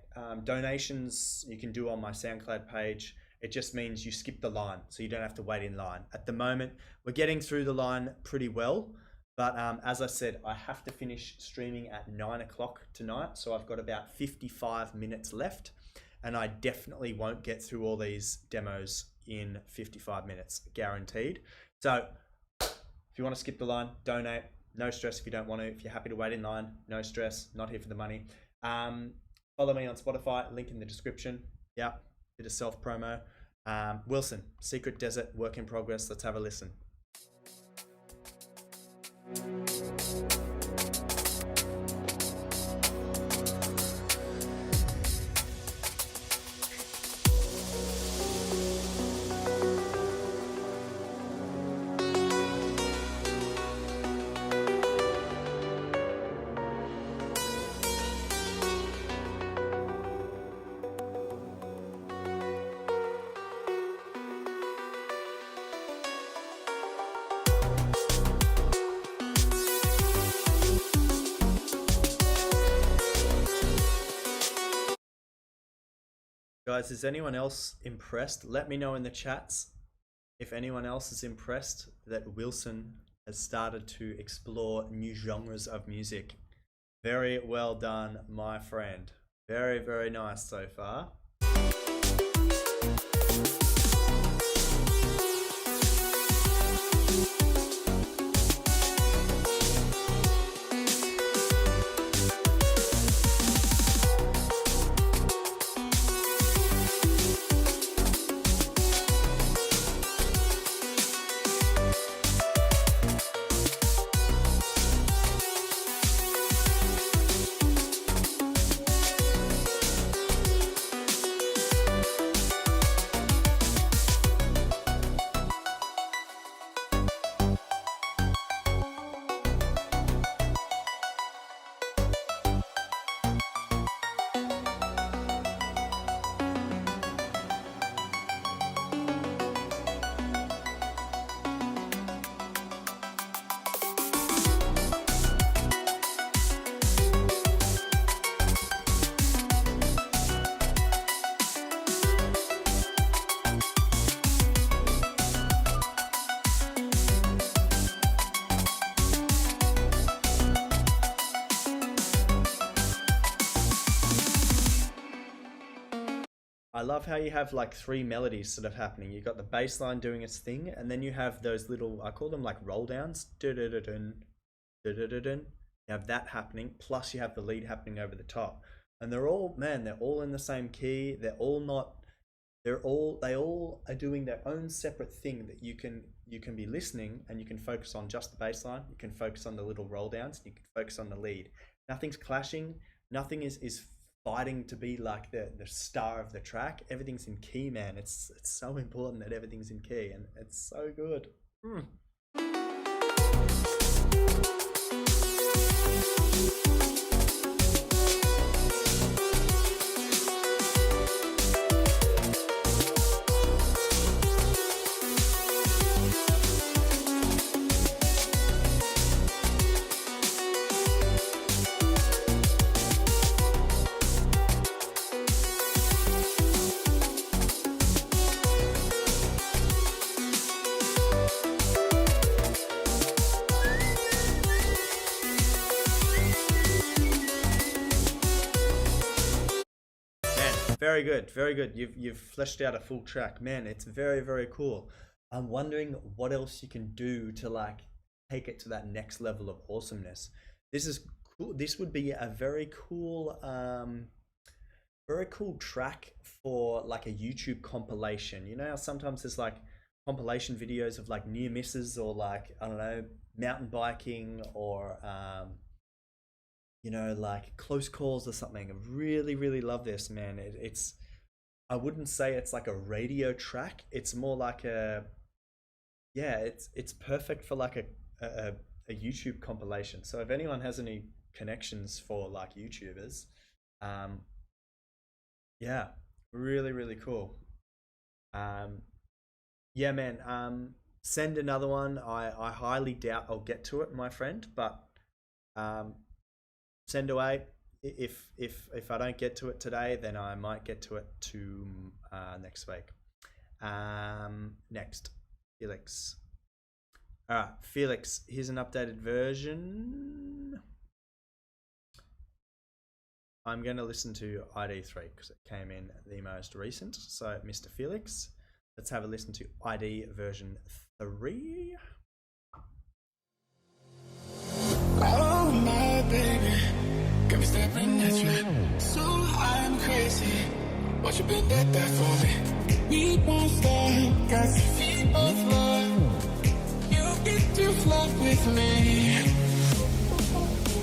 donations you can do on my SoundCloud page. It just means you skip the line, so you don't have to wait in line. At the moment, we're getting through the line pretty well. But as I said, I have to finish streaming at 9 o'clock tonight. So I've got about 55 minutes left. And I definitely won't get through all these demos in 55 minutes, guaranteed. So if you want to skip the line, donate. No stress if you don't want to. If you're happy to wait in line, no stress. Not here for the money. Follow me on Spotify, link in the description. Yeah, bit of self promo. Wilson, Secret Desert, work in progress. Let's have a listen. Guys, is anyone else impressed? Let me know in the chats if anyone else is impressed that Wilson has started to explore new genres of music. Very well done, my friend. Very, very nice so far. I love how you have like three melodies sort of happening. You've got the bass line doing its thing, and then you have those little, I call them like roll downs. You have that happening, plus you have the lead happening over the top. And they're all, man, they're all in the same key. They all are doing their own separate thing that you can be listening, and you can focus on just the bass line. You can focus on the little roll downs. You can focus on the lead. Nothing's clashing. Nothing is fighting to be like the star of the track. Everything's in key, man. It's so important that everything's in key, and it's so good. Very good, very good. You've fleshed out a full track, man. It's very, very cool. I'm wondering what else you can do to like take it to that next level of awesomeness. This is cool. This would be a very cool track for like a YouTube compilation. You know how sometimes there's like compilation videos of like near misses, or like, I don't know, mountain biking, or you know, like close calls or something. I really, really love this, man. It's, I wouldn't say it's like a radio track. It's more like a, yeah, it's perfect for like a YouTube compilation. So if anyone has any connections for like YouTubers, yeah, really, really cool. Yeah, man, send another one. I highly doubt I'll get to it, my friend, but send away. If I don't get to it today, then I might get to it next week. Next, Felix. All right, Felix, here's an updated version. I'm going to listen to ID3 because it came in the most recent. So, Mr. Felix, let's have a listen to ID version 3. Oh my baby, got me staring at you. So I'm crazy. What you been that for me? We won't stop, got your feet both love. You get to fly with me.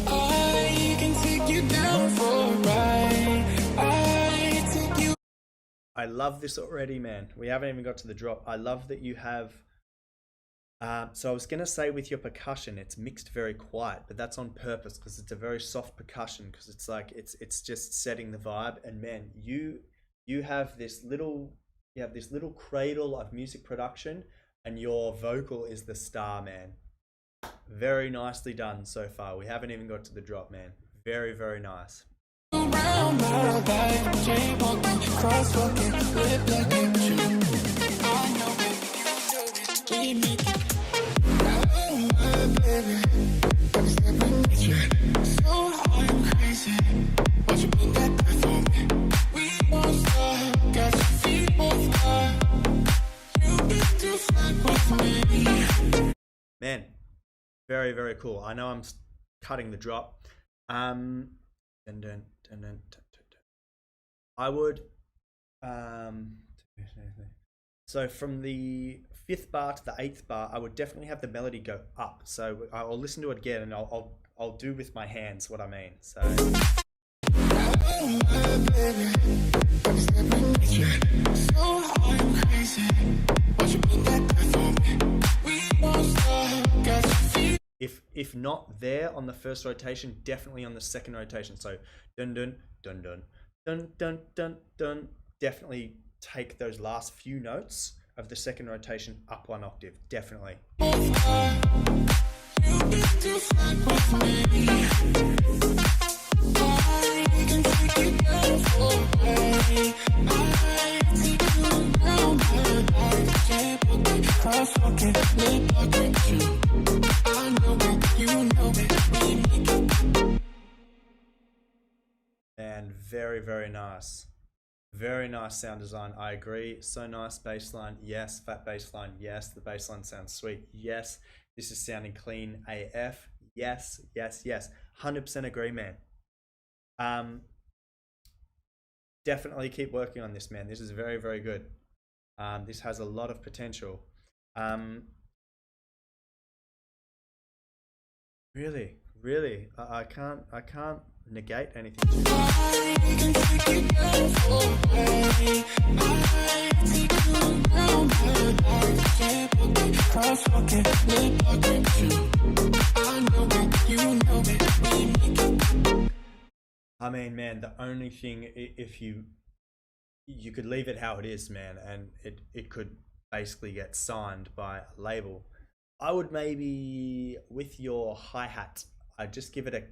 I can take you down for a ride. I take you. I love this already, man. We haven't even got to the drop. I love that you have. So I was going to say with your percussion, it's mixed very quiet, but that's on purpose because it's a very soft percussion because it's like it's just setting the vibe. And man, you have this little cradle of music production, and your vocal is the star, man. Very nicely done so far. We haven't even got to the drop, man. Very, very nice. Around my life, jaywalking, crosswalking, lip looking at you. I know it, you do it, we make it. Oh my baby, got me staring at you. So I'm crazy. What you been that for me? We won't stop, got your feet both up. You get to fly with me. Man, very, very cool. I know I'm cutting the drop. I would so from the 5th bar to the 8th bar, I would definitely have the melody go up. So I'll listen to it again and I'll do with my hands what I mean. So Oh my baby, got me staring at you. So I'm crazy. What you been that for me? We won't stop, got your feet. if not there on the first rotation, definitely on the second rotation. So dun dun dun dun dun dun dun dun. Definitely take those last few notes of the second rotation up 1 octave. Definitely. You get to fly with me. I can take you down for a ride. I take you down the life. Jaywalking, crosswalking, lip looking at you. I know it, you know it, we make it. And very, very nice. Very nice sound design. I agree. So nice bass line. Yes. Fat bass line. Yes. The bass line sounds sweet. Yes. This is sounding clean AF. Yes. Yes. Yes. 100% agree, man. Definitely keep working on this, man. This is very, very good. This has a lot of potential. Really, really, I can't negate anything. I can take you down for a ride. I take you down the life. Jaywalking, crosswalking, lip looking at you. I know it, you know it, we make it. I mean, man, the only thing, if you could leave it how it is, man, and it could basically get signed by a label. I would maybe, with your hi-hat, I'd just give it a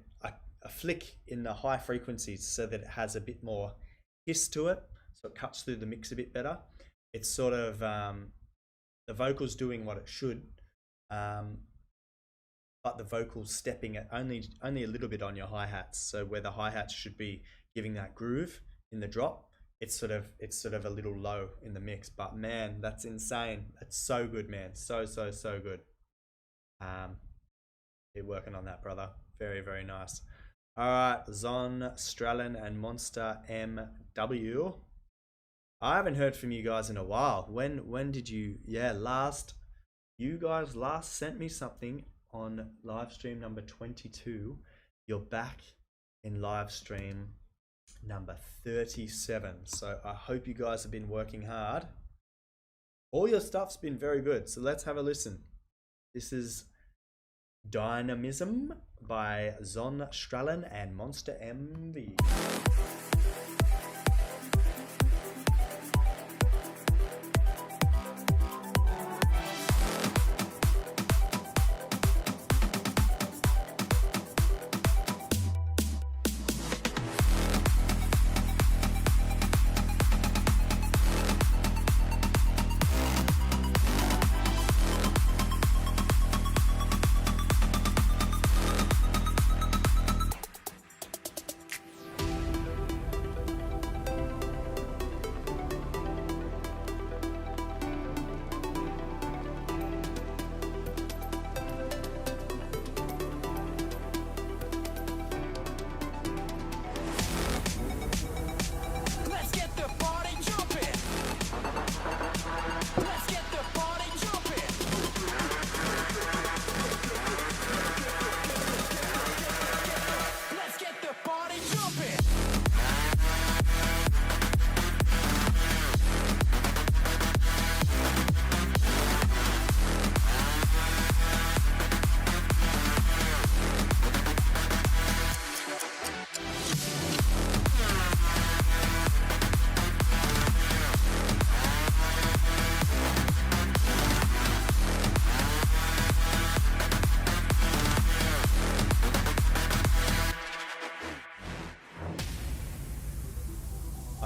flick in the high frequencies so that it has a bit more hiss to it, so it cuts through the mix a bit better. It's sort of the vocal's doing what it should, but the vocal's stepping it only a little bit on your hi-hats. So where the hi-hats should be giving that groove in the drop, it's sort of a little low in the mix. But man, that's insane. That's so good, man. So good. Keep working on that, brother. Very, very nice. All right, Zon, Stralin, and Monster MW. I haven't heard from you guys in a while. When did you? Yeah, you guys last sent me something on live stream number 22. You're back in live stream number 37. So I hope you guys have been working hard. All your stuff's been very good. So let's have a listen. This is Dynamism by Zon Stralin and Monster MV.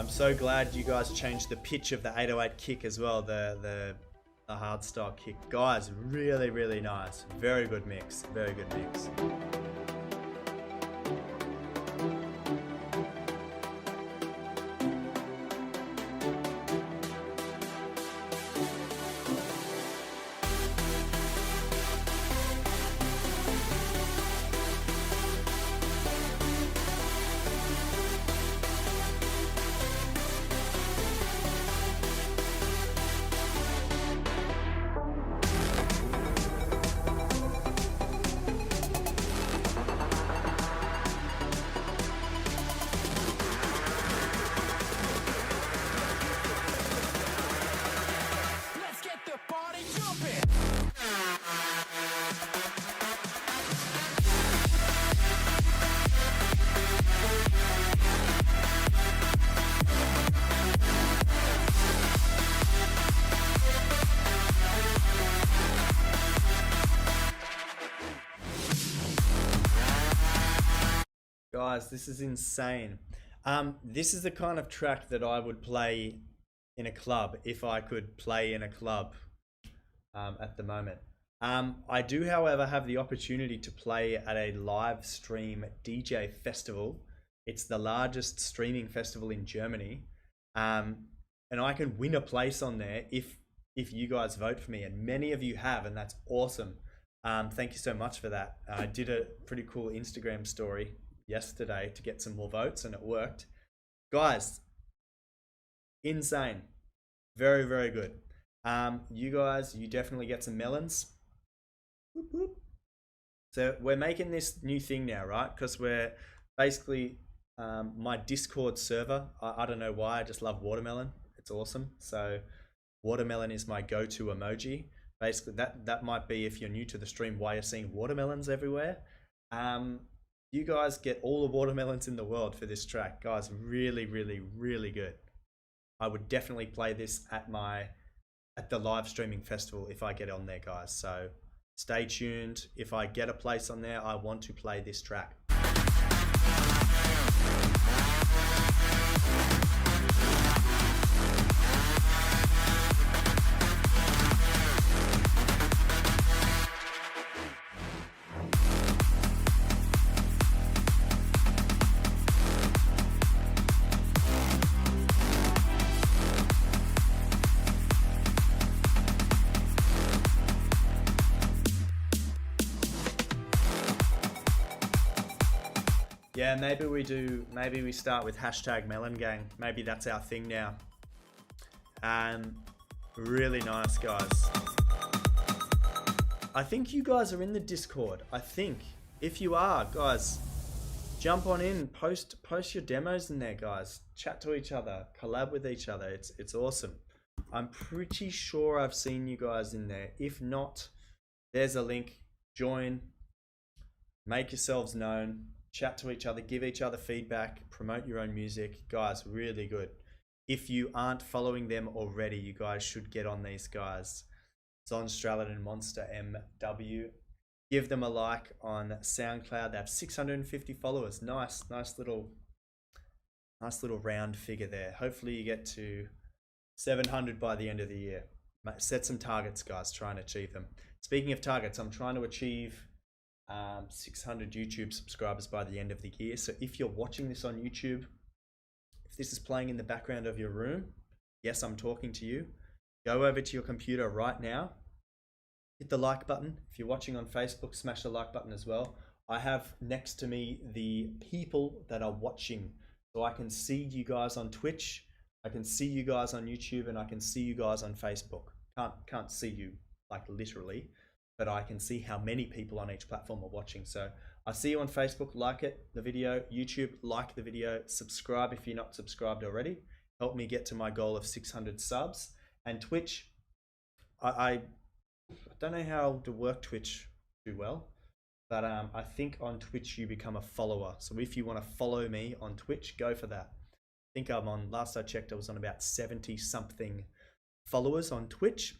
I'm so glad you guys changed the pitch of the 808 kick as well, the hardstyle kick. Guys, really, really nice. Very good mix. Very good mix. Guys, this is insane. This is the kind of track that I would play in a club if I could play in a club at the moment. I do, however, have the opportunity to play at a live stream DJ festival. It's the largest streaming festival in Germany. And I can win a place on there if you guys vote for me, and many of you have, and that's awesome. Thank you so much for that. I did a pretty cool Instagram story yesterday to get some more votes, and it worked. Guys, insane. Very, very good. You guys, you definitely get some melons. Whoop, whoop. So we're making this new thing now, right? Because we're basically my Discord server. I don't know why, I just love watermelon. It's awesome. So watermelon is my go-to emoji. Basically, that might be, if you're new to the stream, why you're seeing watermelons everywhere. You guys get all the watermelons in the world for this track. Guys, really, really, really good. I would definitely play this at the live streaming festival if I get on there, guys. So stay tuned. If I get a place on there, I want to play this track. Yeah, maybe we start with hashtag Melon Gang. Maybe that's our thing now. Really nice, guys. I think you guys are in the Discord. I think. If you are, guys, jump on in, post your demos in there, guys. Chat to each other, collab with each other. It's awesome. I'm pretty sure I've seen you guys in there. If not, there's a link. Join. Make yourselves known. Chat to each other, give each other feedback, promote your own music. Guys, really good. If you aren't following them already, you guys should get on these guys. Zon Stralin and Monster MW. Give them a like on SoundCloud. They have 650 followers. Nice little round figure there. Hopefully you get to 700 by the end of the year. Set some targets, guys. Try and achieve them. Speaking of targets, I'm trying to achieve 600 YouTube subscribers by the end of the year. So if you're watching this on YouTube, if this is playing in the background of your room, yes, I'm talking to you. Go over to your computer right now, hit the like button. If you're watching on Facebook, smash the like button as well. I have next to me the people that are watching, so I can see you guys on Twitch, I can see you guys on YouTube, and I can see you guys on Facebook. Can't see you like literally, but I can see how many people on each platform are watching. So I see you on Facebook, like the video. YouTube, like the video. Subscribe if you're not subscribed already. Help me get to my goal of 600 subs. And Twitch, I don't know how to work Twitch too well, but I think on Twitch you become a follower. So if you want to follow me on Twitch, go for that. I think I'm on, last I checked, I was on about 70 something followers on Twitch.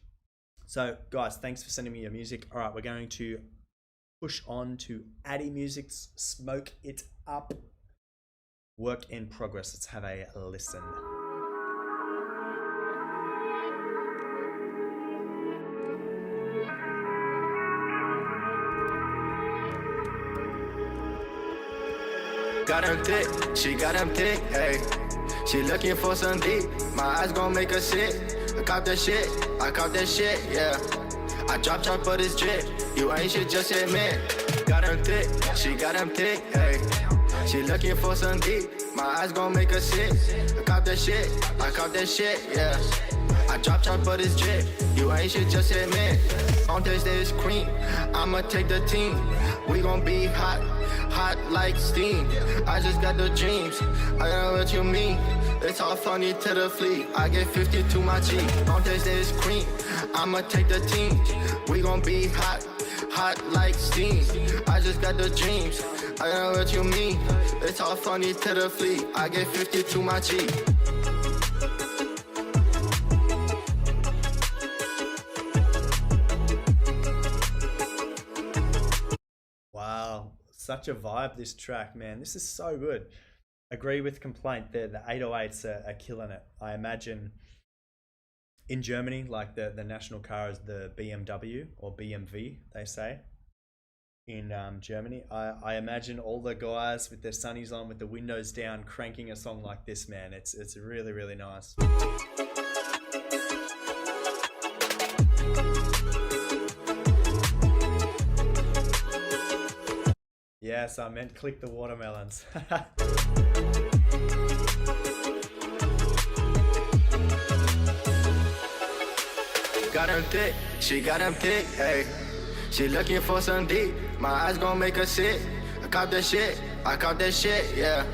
So guys, thanks for sending me your music. All right, we're going to push on to Addy Music's Smoke It Up. Work in Progress. Let's have a listen. Got him thick, she got him thick, hey. She looking for some deep, my eyes gon' make her sick. I cop that shit, yeah. I drop, but it's drip. You ain't shit, just admit. Got him thick, she got him thick, hey. She looking for some deep, my eyes gon' make her sick. I cop that shit, yeah. I drop, but it's drip. You ain't shit, just admit. On Thursday is cream, I'ma take the team. We gon' be hot like steam. I just got the dreams, I know what you mean. It's all funny to the fleet, I get 50 to my G. On Thursday is cream, I'ma take the team. We gon' be hot like steam. I just got the dreams, I know what you mean. It's all funny to the fleet, I get 50 to my G. Wow, such a vibe, this track, man. This is so good. Agree with Complaint there. The 808s are killing it. I imagine in Germany, like the national car is the BMW or BMW, they say in Germany. I imagine all the guys with their sunnies on, with the windows down, cranking a song like this, man. It's really, really nice. Yes, I meant click the watermelons. Got him thick, she got him thick, hey. She looking for some deep, my eyes gon' make her sick. I cop that shit, yeah.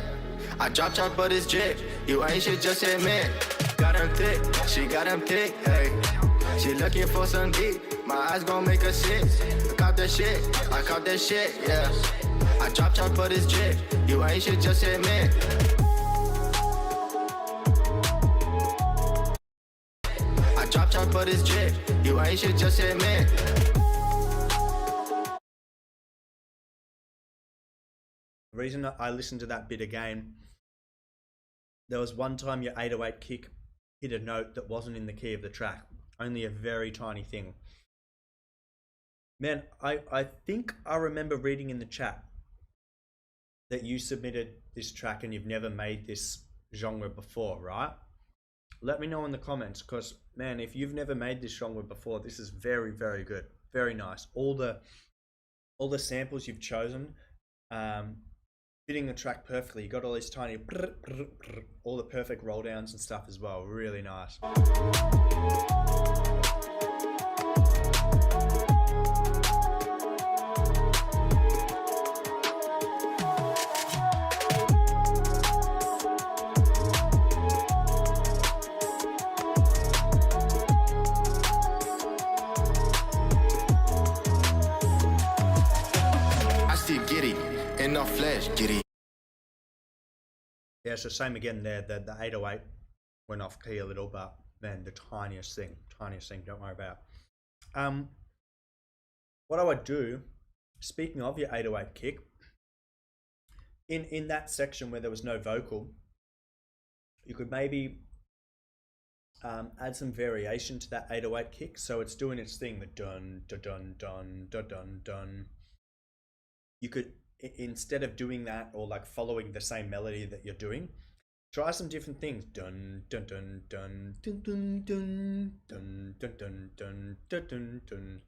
I drop, but it's drip. You ain't shit, just admit. Got him thick, she got him thick, hey. She looking for some deep, my eyes gon' make her sick. I cop that shit, yeah. I drop, but it's drip. You ain't shit, just admit. I drop, but it's drip. You ain't shit, just admit. The reason I listened to that bit again, there was one time your 808 kick hit a note that wasn't in the key of the track. Only a very tiny thing. Man, I think I remember reading in the chat that you submitted this track and you've never made this genre before, right? Let me know in the comments, because man, if you've never made this genre before, this is very, very good. Very nice. All the samples you've chosen, fitting the track perfectly. You got all these tiny all the perfect roll downs and stuff as well. Really nice. No flash, giddy. Yeah, it's the same again there. The 808 went off key a little, but man, the tiniest thing, don't worry about. What I would do, speaking of your 808 kick, in that section where there was no vocal, you could maybe add some variation to that 808 kick, so it's doing its thing, the dun dun dun dun dun dun dun. You could, instead of doing that or like following the same melody that you're doing, try some different things. Dun dun dun dun dun dun dun dun dun dun dun dun dun dun.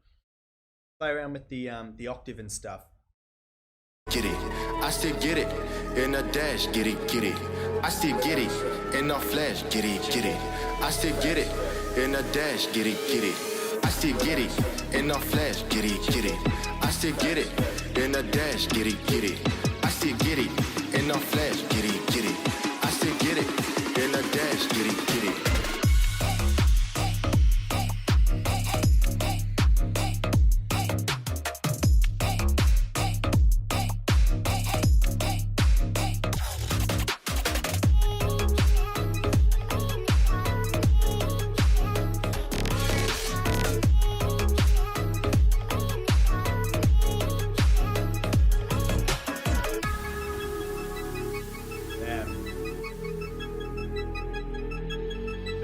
Play around with the octave and stuff. Get it, I still get it in a dash. Get it. I still get it in a flash. Get it. I still get it in a dash. Get it. I still get it in a flash. Get it. I still get it in a dash. Get it. I still get it in a flash. Get it. I still get it in a dash. Get it.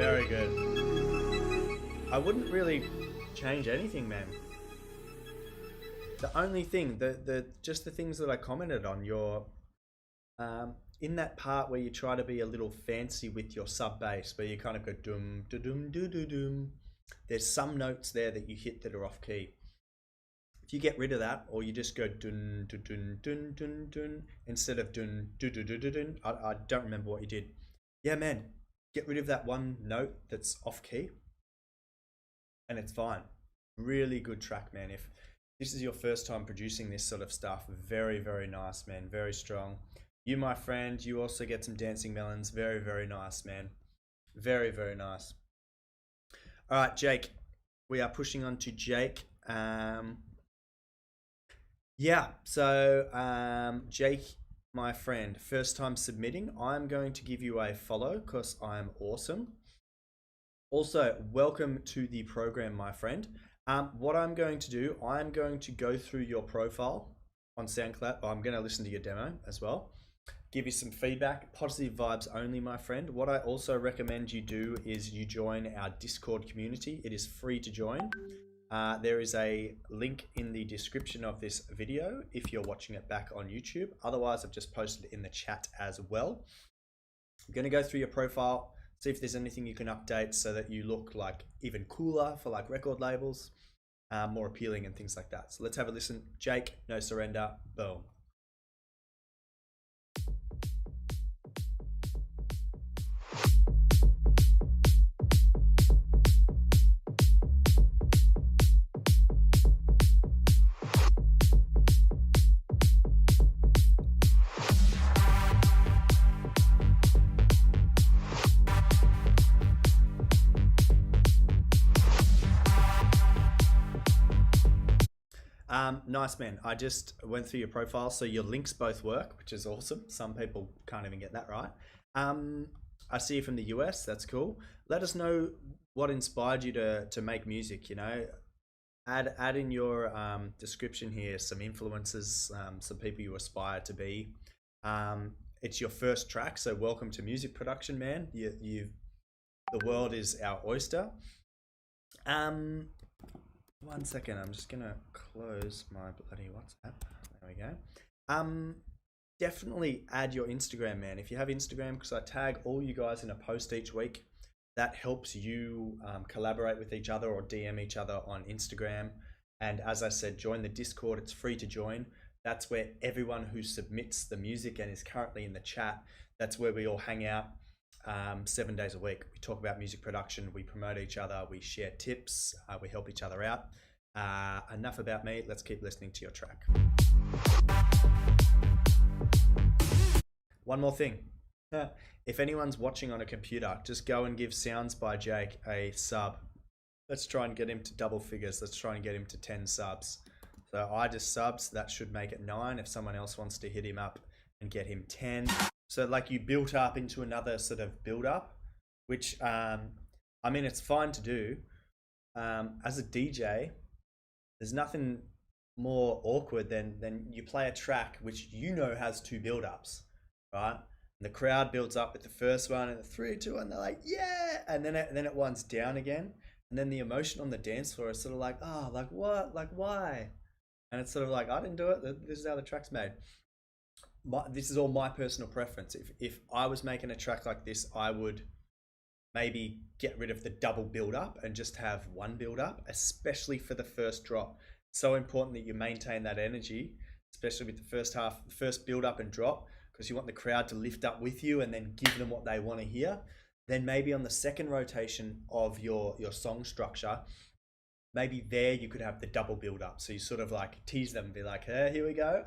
Very good. I wouldn't really change anything, man. The only thing, just the things that I commented on, your in that part where you try to be a little fancy with your sub bass, where you kind of go dum da dum do do dum. There's some notes there that you hit that are off key. If you get rid of that, or you just go dun dun dun dun dun dun instead of dun dun dun dun dun, I don't remember what you did. Yeah, man, get rid of that one note that's off key, and it's fine. Really good track, man. If this is your first time producing this sort of stuff, very, very nice, man. Very strong. You, my friend, you also get some Dancing Melons. Very, very nice, man. Very, very nice. All right, Jake. We are pushing on to Jake. Yeah, so Jake, my friend, first time submitting. I'm going to give you a follow because I'm awesome. Also, welcome to the program, my friend. What I'm going to do, I'm going to go through your profile on SoundCloud. I'm going to listen to your demo as well. Give you some feedback, positive vibes only, my friend. What I also recommend you do is you join our Discord community. It is free to join. There is a link in the description of this video if you're watching it back on YouTube. Otherwise, I've just posted it in the chat as well. I'm going to go through your profile, see if there's anything you can update so that you look like even cooler for like record labels, more appealing and things like that. So let's have a listen. Jake, No Surrender, boom. Nice, man. I just went through your profile, so your links both work, which is awesome. Some people can't even get that right. I see you from the US. That's cool. Let us know what inspired you to make music. You know, add in your description here some influences, some people you aspire to be. It's your first track, so welcome to music production, man. The world is our oyster. 1 second, I'm just gonna close my bloody WhatsApp. There we go. Definitely add your Instagram, man. If you have Instagram, because I tag all you guys in a post each week, that helps you collaborate with each other or DM each other on Instagram. And as I said, join the Discord. It's free to join. That's where everyone who submits the music and is currently in the chat, that's where we all hang out 7 days a week. We talk about music production, we promote each other, we share tips, we help each other out. Enough about me, let's keep listening to your track. One more thing. If anyone's watching on a computer, just go and give Sounds by Jake a sub. Let's try and get him to double figures. Let's try and get him to 10 subs. So I just subs, that should make it 9 if someone else wants to hit him up and get him 10. So like you built up into another sort of build up, which, I mean, it's fine to do. As a DJ, there's nothing more awkward than you play a track which you know has 2 build ups, right? And the crowd builds up with the first one and the 3, 2, and they're like, yeah! And then it winds down again. And then the emotion on the dance floor is sort of like, oh, like what? Like why? And it's sort of like, I didn't do it. This is how the track's made. This is all my personal preference. If I was making a track like this, I would maybe get rid of the double build up and just have 1 build up, especially for the first drop. So important that you maintain that energy, especially with the first half, the first build up and drop, because you want the crowd to lift up with you and then give them what they want to hear. Then maybe on the second rotation of your song structure, maybe there you could have the double build up. So you sort of like tease them and be like, hey, here we go.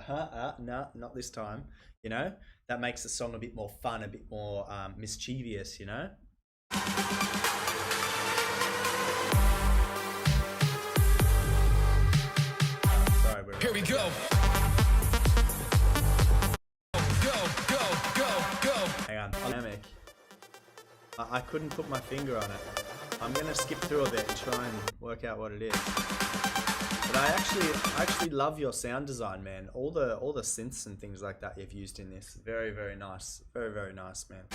No, not this time. You know, that makes the song a bit more fun, a bit more mischievous, you know? Sorry, here we go. Go. Hang on, dynamic. I couldn't put my finger on it. I'm gonna skip through a bit and try and work out what it is. But I actually love your sound design, man. All the synths and things like that you've used in this. Very, very nice. Very, very nice, man.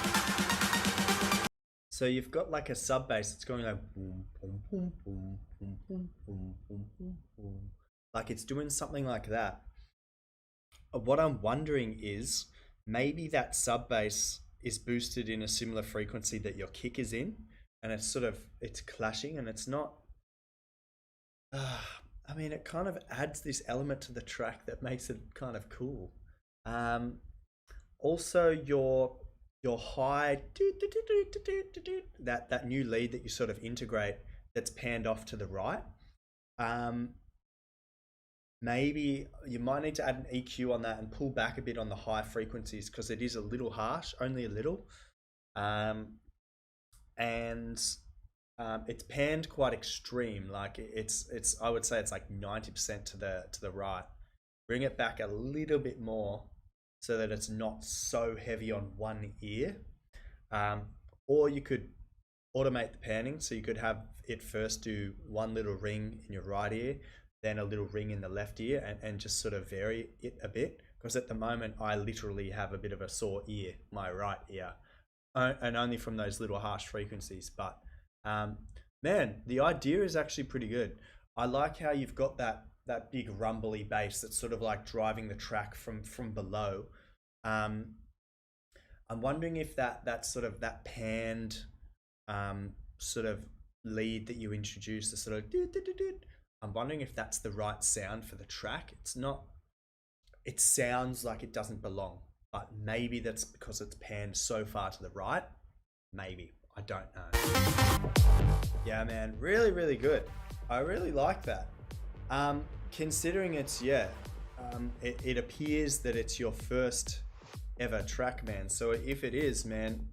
So you've got like a sub bass that's going like boom, boom, boom, boom, boom, boom, boom, boom, boom, boom. Like it's doing something like that. What I'm wondering is maybe that sub bass is boosted in a similar frequency that your kick is in, and it's clashing, and it's not. I mean, it kind of adds this element to the track that makes it kind of cool. Also, your high that new lead that you sort of integrate that's panned off to the right. Maybe you might need to add an EQ on that and pull back a bit on the high frequencies because it is a little harsh, only a little. It's panned quite extreme. Like it's I would say it's like 90% to the right. Bring it back a little bit more so that it's not so heavy on one ear. Or you could automate the panning, so you could have it first do one little ring in your right ear, then a little ring in the left ear, and just sort of vary it a bit. Because at the moment I literally have a bit of a sore ear, my right ear, and only from those little harsh frequencies. But man, the idea is actually pretty good. I like how you've got that big rumbly bass that's sort of like driving the track from below. I'm wondering if that sort of that panned sort of lead that you introduced, the sort of I'm wondering if that's the right sound for the track. It's not. It sounds like it doesn't belong, but maybe that's because it's panned so far to the right. Maybe. I don't know. Yeah, man, really, really good. I really like that. Considering it's, it appears that it's your first ever track, man. So if it is, man,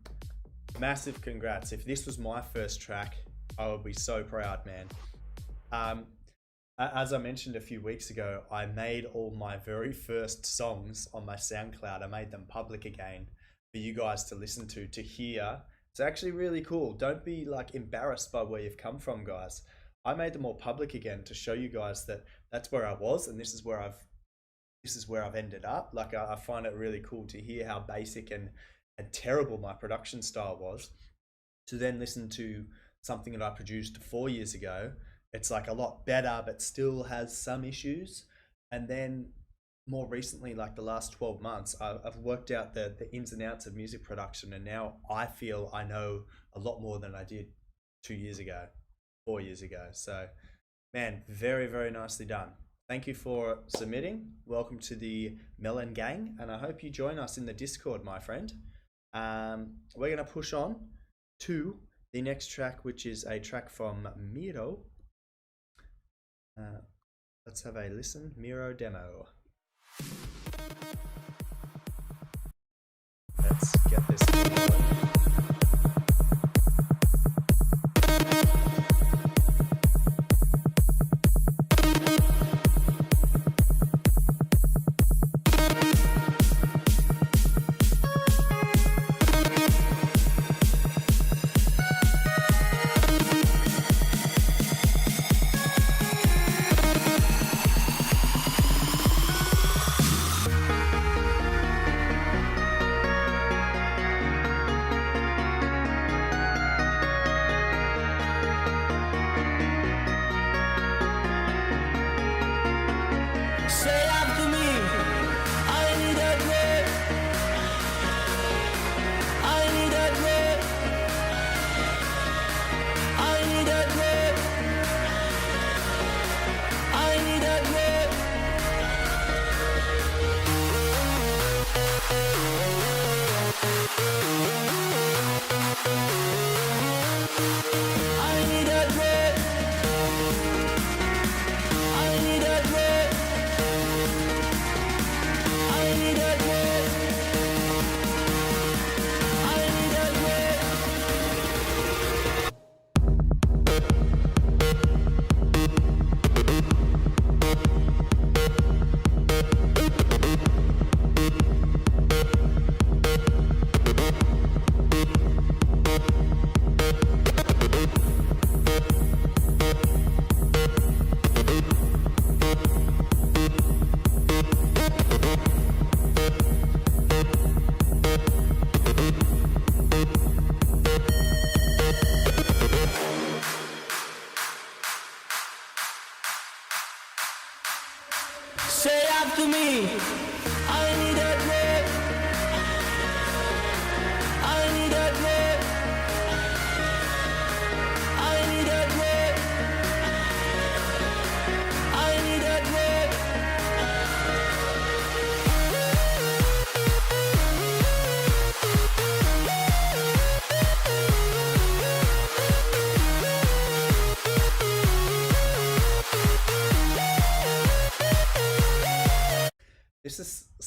massive congrats. If this was my first track, I would be so proud, man. As I mentioned a few weeks ago, I made all my very first songs on my SoundCloud. I made them public again for you guys to listen to hear. It's actually really cool. Don't be like embarrassed by where you've come from, guys. I made them all public again to show you guys that that's where I was, and this is where I've ended up. Like I find it really cool to hear how basic and terrible my production style was, to then listen to something that I produced 4 years ago. It's like a lot better, but still has some issues. And then more recently, like the last 12 months, I've worked out the ins and outs of music production, and now I feel I know a lot more than I did 2 years ago, 4 years ago. So, man, very, very nicely done. Thank you for submitting. Welcome to the Melon Gang, and I hope you join us in the Discord, my friend. We're going to push on to the next track, which is a track from Miro. Let's have a listen. Miro demo. Let's get this going.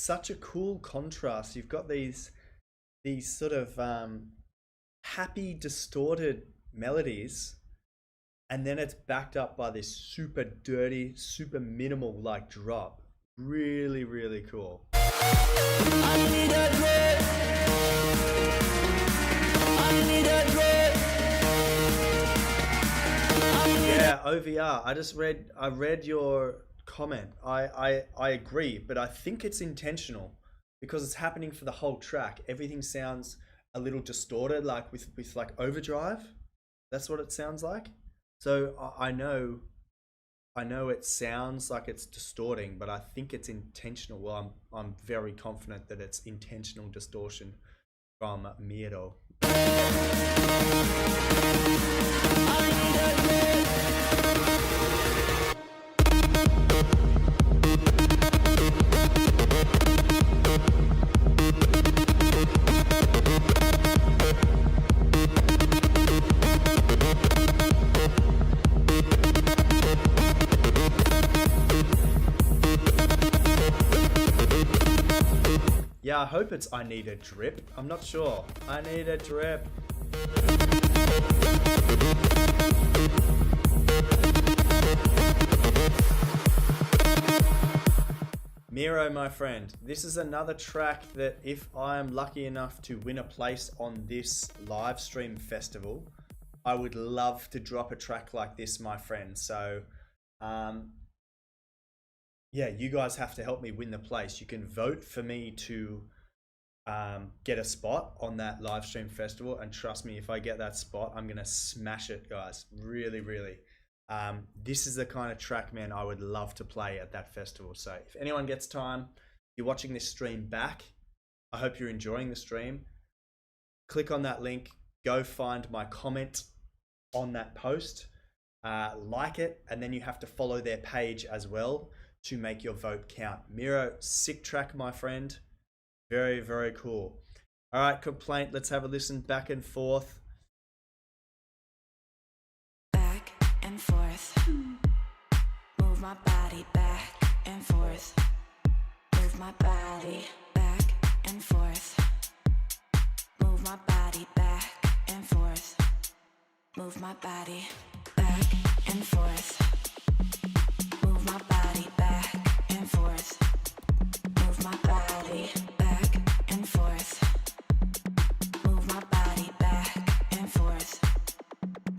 such a cool contrast. You've got these sort of happy distorted melodies, and then it's backed up by this super dirty, super minimal like drop. Really, really cool. Yeah, OVR. I read your comment. I agree, but I think it's intentional because it's happening for the whole track. Everything sounds a little distorted, like with like overdrive. That's what it sounds like. So I know it sounds like it's distorting, but I think it's intentional. Well, I'm very confident that it's intentional distortion from Miro. Yeah, I hope it's I need a drip. I'm not sure. I need a drip. Miro, my friend, this is another track that if I am lucky enough to win a place on this live stream festival, I would love to drop a track like this, my friend. So, yeah, you guys have to help me win the place. You can vote for me to get a spot on that live stream festival, and trust me, if I get that spot, I'm gonna smash it, guys. Really, really. This is the kind of track, man, I would love to play at that festival. So if anyone gets time, you're watching this stream back, I hope you're enjoying the stream. Click on that link, go find my comment on that post, like it, and then you have to follow their page as well to make your vote count. Miro, sick track, my friend. Very, very cool. All right, Complaint, let's have a listen back and forth. Back and forth. Move my body back and forth. Move my body back and forth. Move my body back and forth. Move my body back and forth. Move my body back and forth. Move my body back and forth. Move my body back and forth.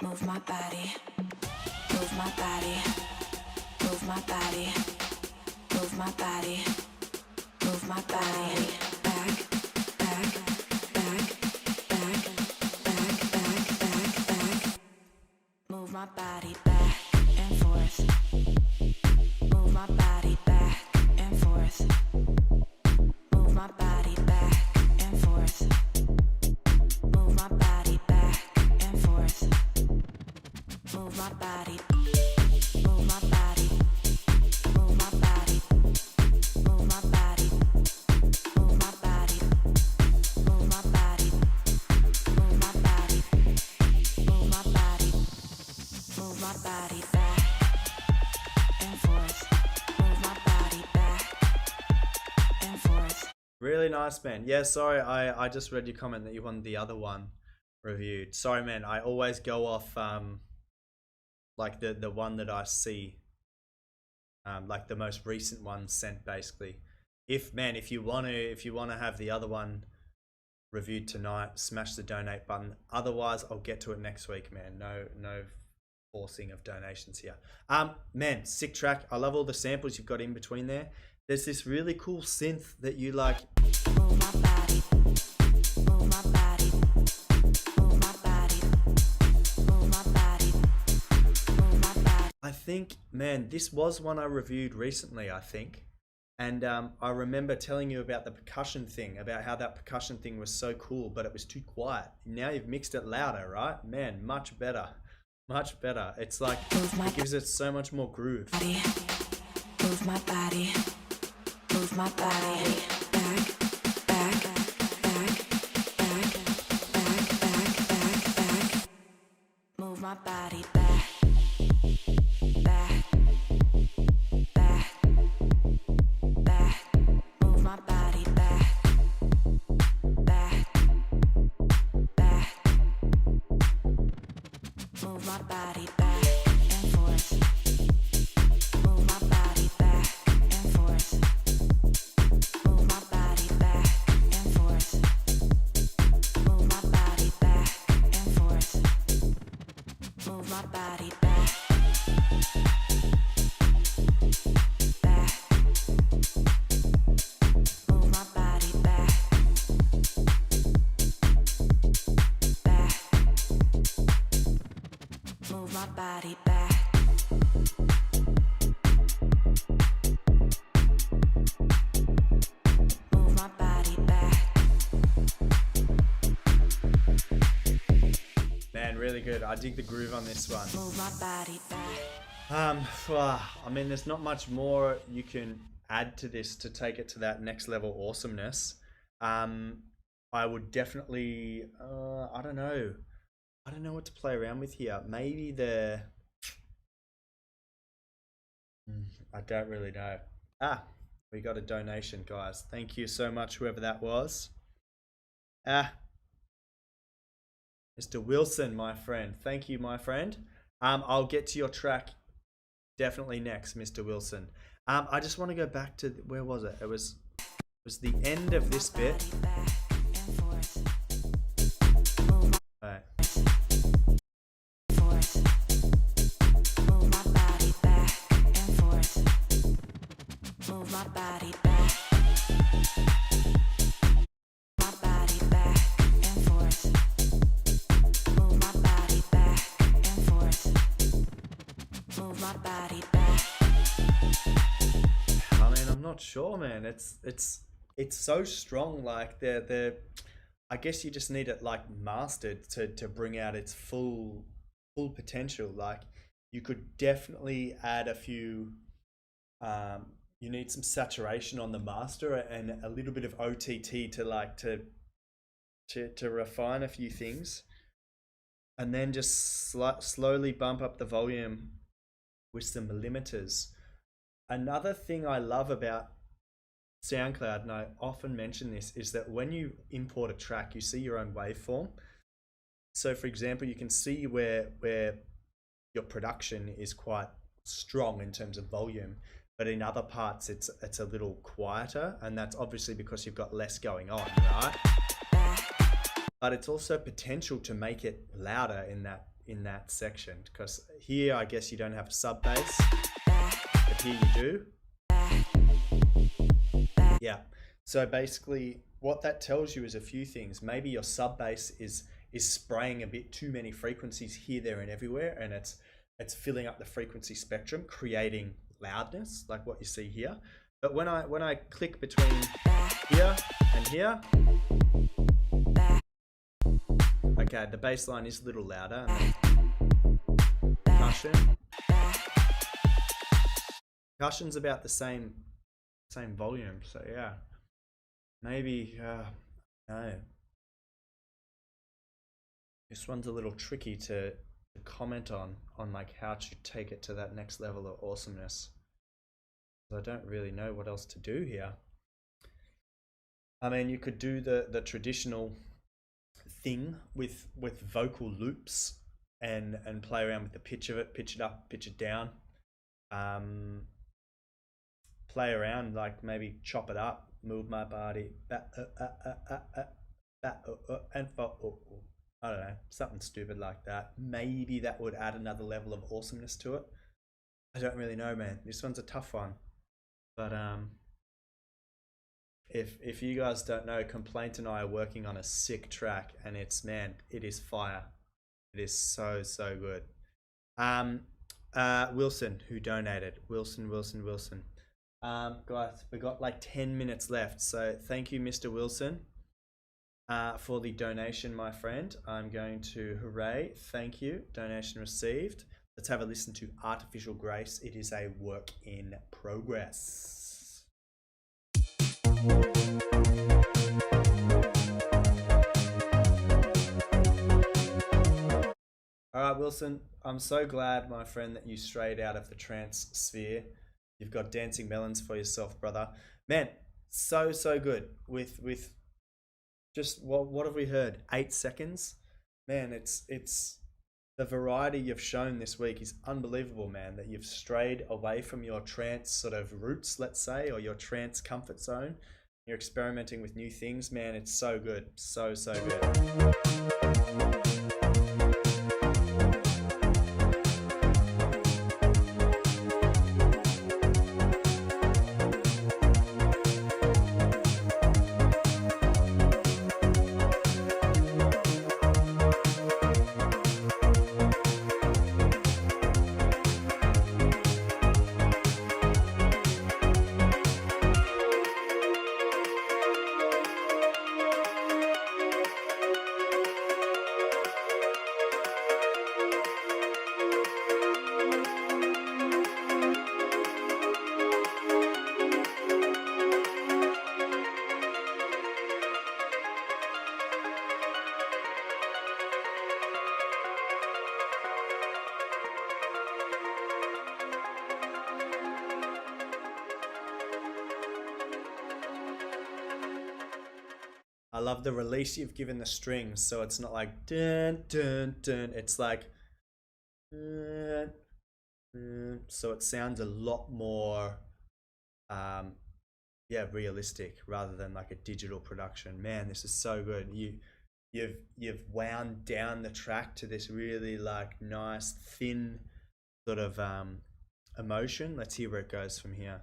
Move my body. Move my body. Move my body. Move my body. Move my body. Back, back, back, back, back, back, back, back. Move my body back and forth. Move my body back and forth. Move my body back and forth. Move my body back and forth. Move my body. Move my body. Move my body. Move my body. Move my body. Move my body. Move my body. Move my body. Move my body back and forth. Move my body back and forth. Really nice, man. Yeah, sorry, I just read your comment that you wanted the other one reviewed. Sorry, man, I always go off like the one that I see, like the most recent one sent, basically. If you want to have the other one reviewed tonight, smash the donate button. Otherwise, I'll get to it next week, man. No forcing of donations here. Man, sick track. I love all the samples you've got in between there. There's this really cool synth that you like. Move my body. Move my body. Move my body. Move my body. Move my body. I think, man, this was one I reviewed recently, I think. And I remember telling you about the percussion thing, about how that percussion thing was so cool, but it was too quiet. Now you've mixed it louder, right? Man, much better. Much better. It's like, it gives it so much more groove. Body. Move my body. Move my body. Back, back, back, back, back, back, back, back. Move my body back. Back, back, back. Move my body. my body back and forth. Move my body back and forth. Move my body back and forth. Move my body back and forth. Move my body back. Back. Move my body back. Back. Move my body back. Move my body back. Man, really good. I dig the groove on this one. Move my body back. I mean, there's not much more you can add to this to take it to that next level awesomeness. I would definitely, I don't know what to play around with here. Maybe I don't really know. We got a donation, guys. Thank you so much, whoever that was. Mr. Wilson, my friend. Thank you, my friend. I'll get to your track definitely next, Mr. Wilson. I just want to go back to where was it? It was the end of this bit. Back and forth. Right. Forth. Move my body back and forth. Move my body back. My body back and forth. Move my body back and forth. Move my body back. I mean, I'm not sure, man. It's so strong. Like the I guess you just need it like mastered to bring out its full potential. Like you could definitely add a few. You need some saturation on the master and a little bit of OTT to refine a few things, and then just slowly bump up the volume with some limiters. Another thing I love about SoundCloud, and I often mention this, is that when you import a track, you see your own waveform. So for example, you can see where your production is quite strong in terms of volume, but in other parts it's a little quieter, and that's obviously because you've got less going on, right? But it's also potential to make it louder in that section, because here I guess you don't have a sub bass, but here you do. Yeah. So basically what that tells you is a few things. Maybe your sub bass is spraying a bit too many frequencies here, there, and everywhere, and it's filling up the frequency spectrum, creating loudness like what you see here. But when I click between here and here, okay, the bass line is a little louder. Percussion's about the same volume, so yeah, maybe no, this one's a little tricky to comment on like how to take it to that next level of awesomeness. I don't really know what else to do here. I mean, you could do the traditional thing with vocal loops and play around with the pitch of it, pitch it up, pitch it down, play around, like maybe chop it up, move my body back, and I don't know, something stupid like that. Maybe that would add another level of awesomeness to it. I don't really know, man. This one's a tough one, but if you guys don't know, Complaint and I are working on a sick track, and it is fire. It is so good. Wilson, who donated, Wilson. Guys, we got like 10 minutes left, so thank you, Mr. Wilson, for the donation, my friend. I'm going to hooray, thank you, donation received. Let's have a listen to Artificial Grace. It is a work in progress. All right, Wilson, I'm so glad, my friend, that you strayed out of the trance sphere. You've got Dancing Melons for yourself, brother. Man, so good. With just what have we heard? 8 seconds. Man, it's the variety you've shown this week is unbelievable, man. That you've strayed away from your trance sort of roots, let's say, or your trance comfort zone. You're experimenting with new things, man. It's so good. So good. I love the release you've given the strings, so it's not like dun dun dun. It's like dun, dun. So it sounds a lot more, yeah, realistic rather than like a digital production. Man, this is so good. You've wound down the track to this really like nice thin sort of emotion. Let's hear where it goes from here.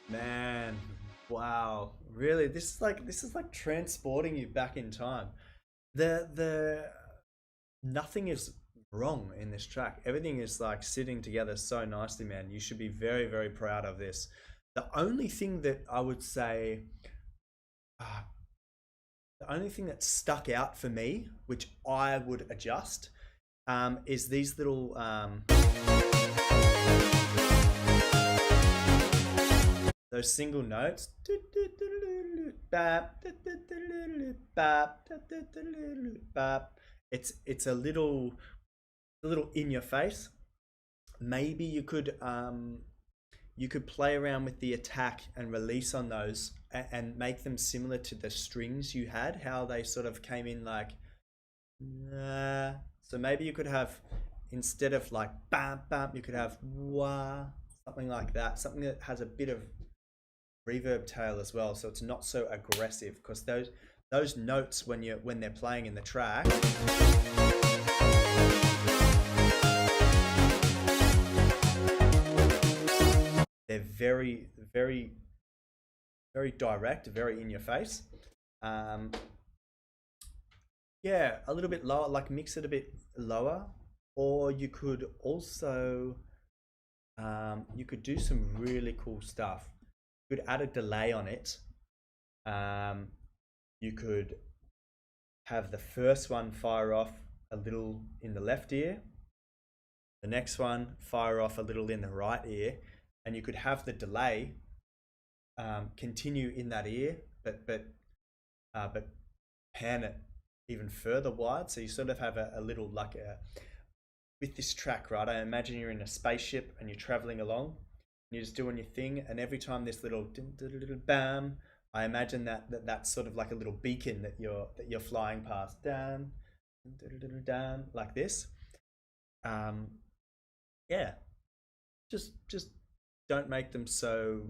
Man, wow. Really, this is like transporting you back in time. The nothing is wrong in this track. Everything is like sitting together so nicely, man. You should be very, very proud of this. The only thing that I would say, the only thing that stuck out for me, which I would adjust, is these little those single notes. It's a little in your face. Maybe you could play around with the attack and release on those and make them similar to the strings you had, how they sort of came in like so maybe you could have, instead of like bam bam, you could have wah, something like that, something that has a bit of reverb tail as well, so it's not so aggressive, because those notes when they're playing in the track, they're very, very, very direct, very in your face. Yeah, a little bit lower, like mix it a bit lower, or you could also you could do some really cool stuff. You could add a delay on it. You could have the first one fire off a little in the left ear, the next one fire off a little in the right ear, and you could have the delay continue in that ear, but pan it even further wide, so you sort of have a little like a, with this track, right? I imagine you're in a spaceship and you're traveling along, and you're just doing your thing, and every time this little bam, I imagine that's sort of like a little beacon that you're flying past, down, down, like this. Yeah, just don't make them so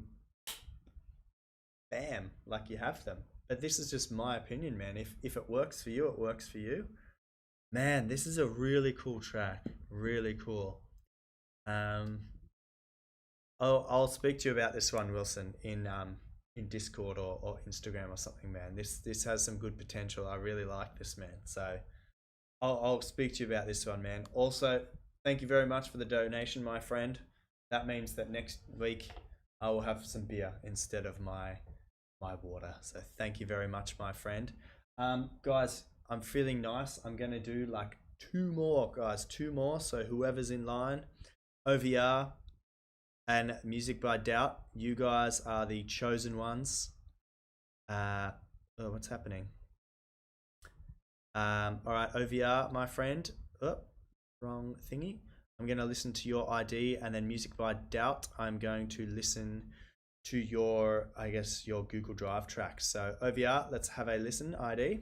bam like you have them. But this is just my opinion, man. If it works for you, it works for you. Man, this is a really cool track. Really cool. I'll speak to you about this one, Wilson, in Discord or Instagram or something, man. This has some good potential. I really like this, man. So I'll speak to you about this one, man. Also, thank you very much for the donation, my friend. That means that next week I will have some beer instead of my water. So thank you very much, my friend. Guys, I'm feeling nice. I'm gonna do like two more, guys. So whoever's in line, OVR and Music by Doubt, you guys are the chosen ones. Oh, what's happening? All right, OVR, my friend. Oh, wrong thingy. I'm going to listen to your ID, and then Music by Doubt, I'm going to listen to your, I guess, your Google Drive track. So OVR, let's have a listen, ID.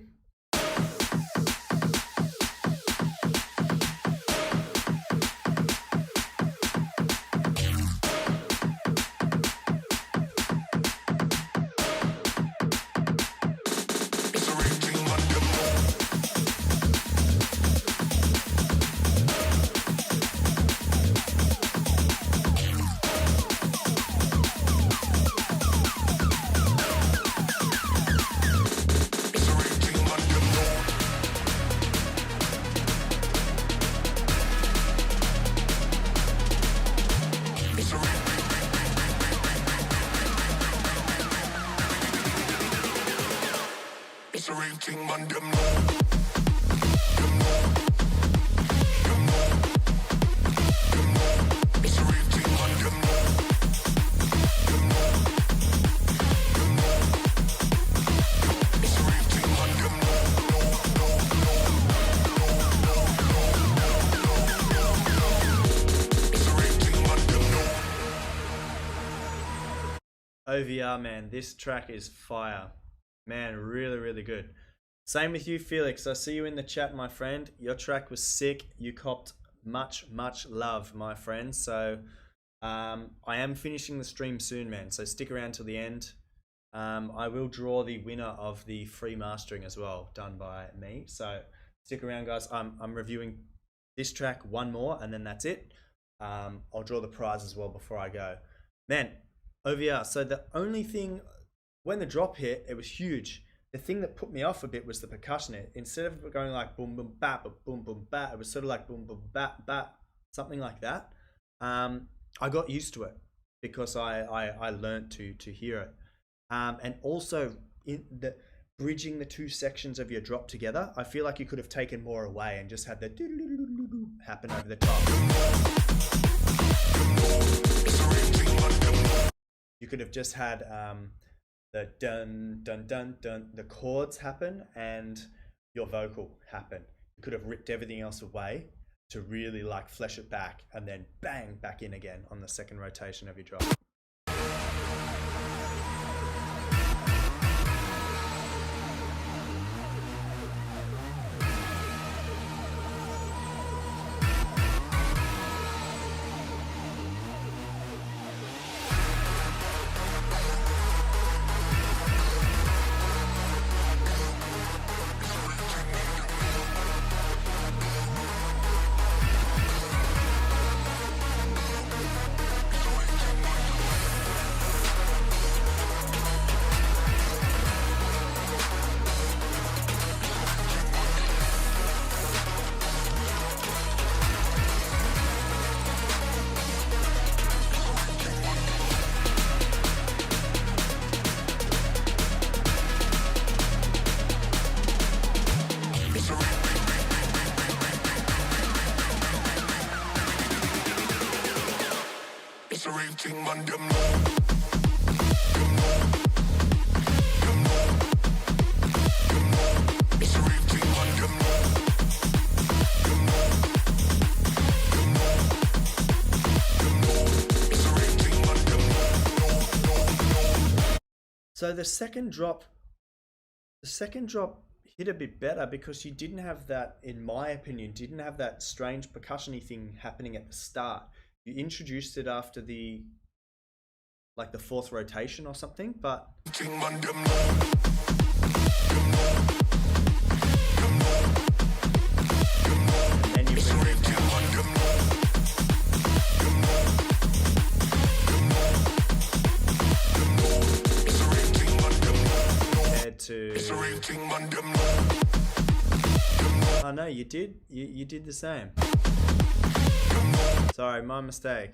OVR, man, this track is fire, man. Really, really good. Same with you, Felix. I see you in the chat, my friend. Your track was sick. You copped much love, my friend. So I am finishing the stream soon, man, so stick around till the end. I will draw the winner of the free mastering as well, done by me. So stick around, guys. I'm reviewing this track, one more, and then that's it. I'll draw the prize as well before I go, man. OVR. So the only thing, when the drop hit, it was huge. The thing that put me off a bit was the percussion. Instead of going like boom boom bap boom boom bat, it was sort of like boom boom bat bat, something like that. I got used to it because I learned to hear it. And also in the bridging the two sections of your drop together, I feel like you could have taken more away and just had the happen over the top. You could have just had the dun dun dun dun, the chords happen and your vocal happen. You could have ripped everything else away to really like flesh it back, and then bang back in again on the second rotation of your drop. It's a real thing, man, them know. It's a real thing, man, them know. It's a real thing, man, them know. So the second drop hit a bit better because you didn't have that, in my opinion, didn't have that strange percussion-y thing happening at the start. You introduced it after the fourth rotation or something, but Thing, man, them know. then you It's a bring real it thing, man, them know. It's a real thing, man, them know. compared to. It's a real thing, man, them know. Oh no, you did. You did the same. Sorry, my mistake.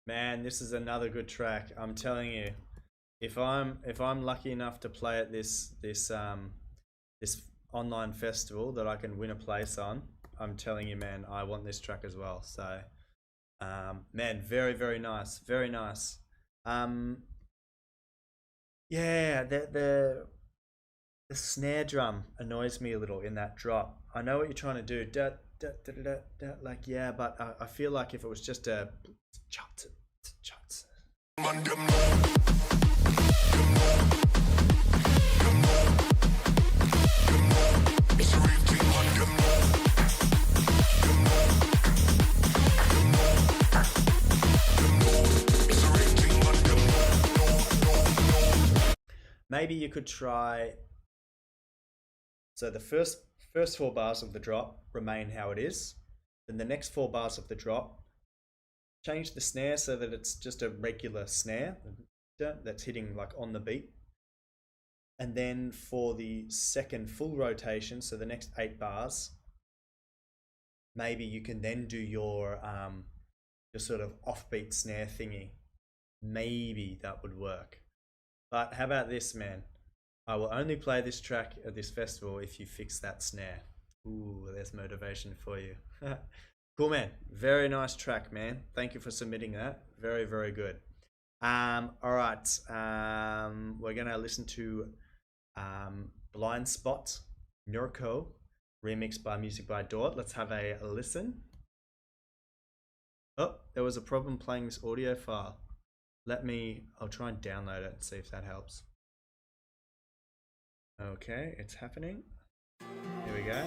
Man, this is another good track. I'm telling you, if I'm lucky enough to play at this online festival that I can win a place on, I'm telling you, man, I want this track as well. So, man, very, very nice, very nice. Yeah, the snare drum annoys me a little in that drop. I know what you're trying to do, like, yeah, but I feel like if it was just a chut. Man, them know. It's a real thing, man, them know. It's a real thing, man, them know. Maybe you could try. So the first 4 bars of the drop remain how it is. Then the next 4 bars of the drop, change the snare so that it's just a regular snare that's hitting like on the beat. And then for the second full rotation, so the next 8 bars, maybe you can then do your sort of offbeat snare thingy. Maybe that would work. But how about this, man? I will only play this track at this festival if you fix that snare. Ooh, there's motivation for you. Cool, man. Very nice track, man. Thank you for submitting that. Very, very good. All right. We're gonna listen to Blind Spot, Mirko, remixed by Music by Dort. Let's have a listen. Oh, there was a problem playing this audio file. I'll try and download it and see if that helps. Okay, it's happening. Here we go.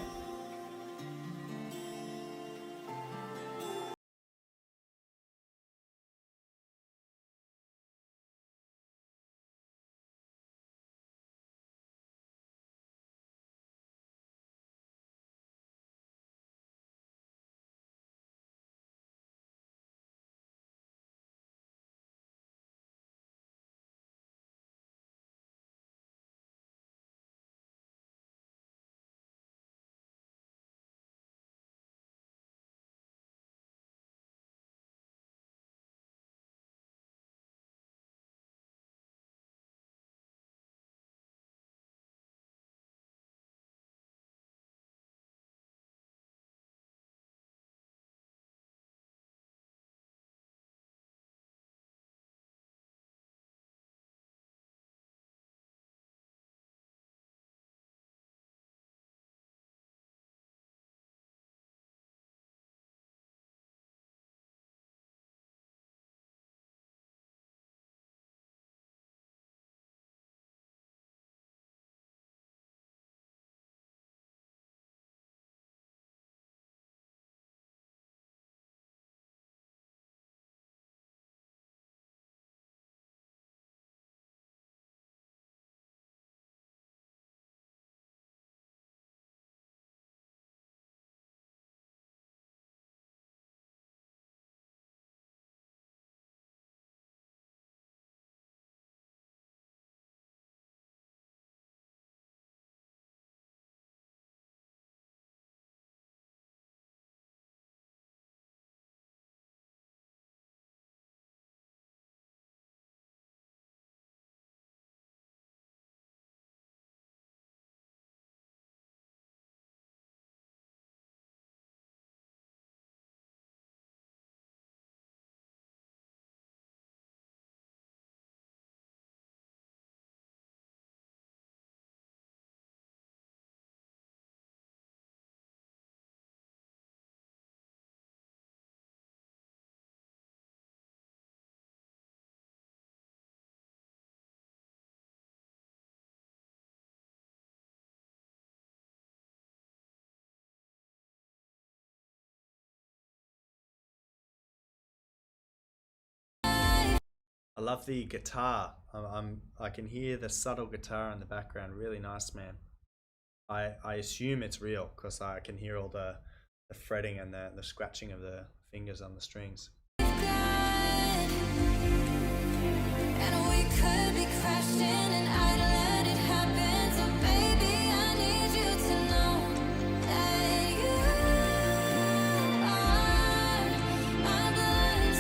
I love the guitar. I can hear the subtle guitar in the background. Really nice, man. I assume it's real because I can hear all the fretting and the scratching of the fingers on the strings. And we could be crashed in and I'd let it happen. So baby, I need you to know that you are my blind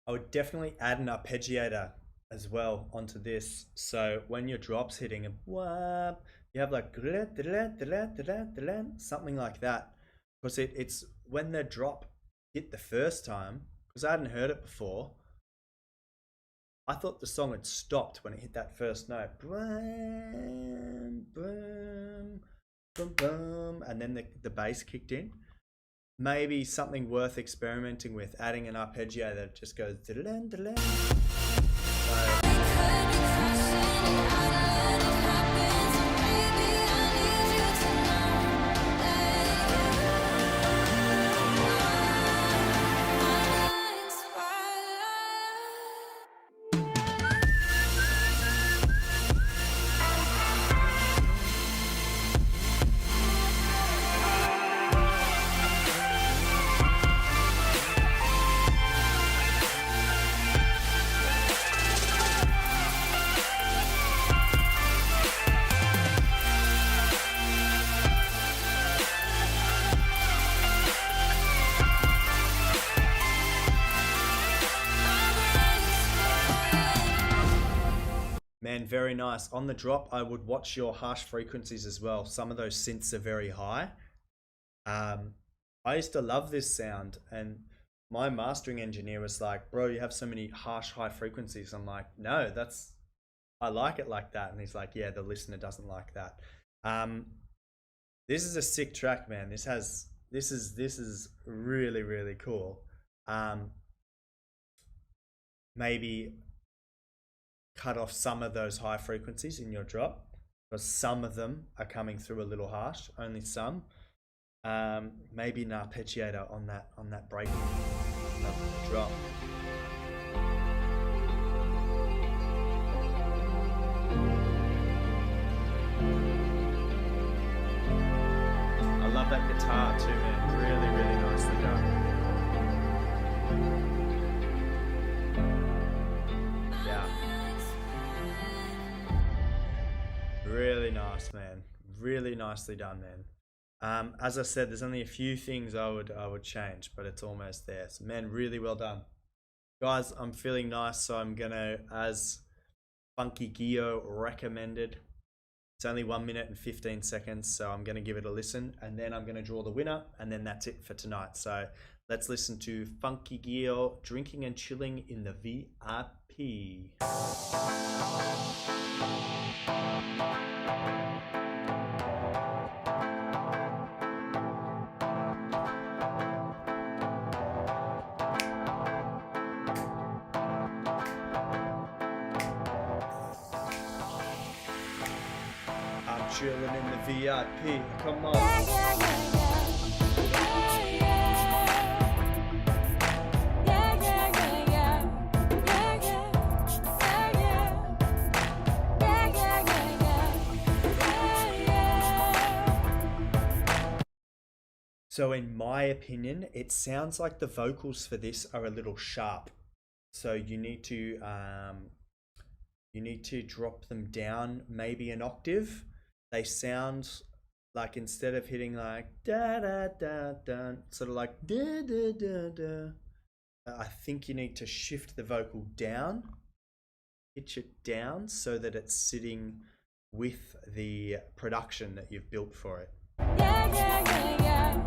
I would definitely add an arpeggiator as well onto this. So when your drop's hitting a whap, you have like something like that. Because it's when the drop hit the first time, because I hadn't heard it before, I thought the song had stopped when it hit that first note. Boom, boom, boom, boom, and then the bass kicked in. Maybe something worth experimenting with, adding an arpeggiator that just goes diddle-dun, diddle-dun. Man, very nice. On the drop, I would watch your harsh frequencies as well. Some of those synths are very high. I used to love this sound, and my mastering engineer was like, bro, you have so many harsh high frequencies. I'm like, no, I like it like that. And he's like, yeah, the listener doesn't like that. This is a sick track, man. This is really, really cool. Maybe cut off some of those high frequencies in your drop, because some of them are coming through a little harsh, only some. Maybe an arpeggiator on that break drop. I love that guitar too, man. Really, really nicely done. Really nice, man. Really nicely done, man. As I said, there's only a few things I would change, but it's almost there. So, man, really well done, guys. I'm feeling nice, so I'm gonna, as Funky Gio recommended, it's only 1 minute and 15 seconds, so I'm gonna give it a listen, and then I'm gonna draw the winner, and then that's it for tonight. So let's listen to Funky Gio, Drinking and Chilling in the VIP. I'm chilling in the VIP. Come on. So in my opinion, it sounds like the vocals for this are a little sharp. So you need to drop them down maybe an octave. They sound like, instead of hitting like da da da da, sort of like da da da da, I think you need to shift the vocal down, pitch it down so that it's sitting with the production that you've built for it. Yeah, yeah, yeah, yeah.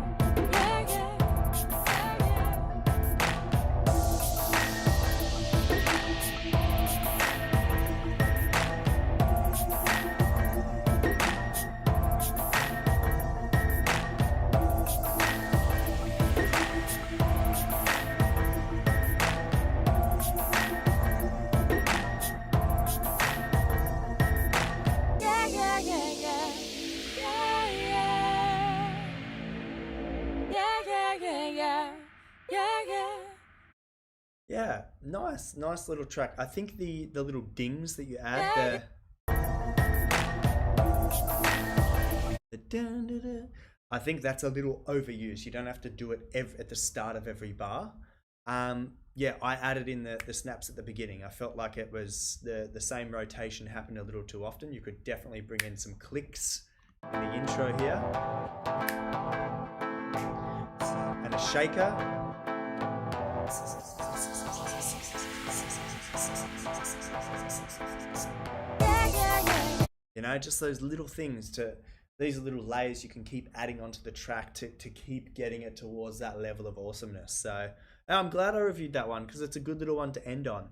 Yeah, yeah. Yeah, nice little track. I think the little dings that you add I think that's a little overused. You don't have to do it at the start of every bar. Yeah, I added in the snaps at the beginning. I felt like it was the same rotation happened a little too often. You could definitely bring in some clicks in the intro here. And a shaker. You know, just those little things these are little layers you can keep adding onto the track to keep getting it towards that level of awesomeness. So I'm glad I reviewed that one because it's a good little one to end on.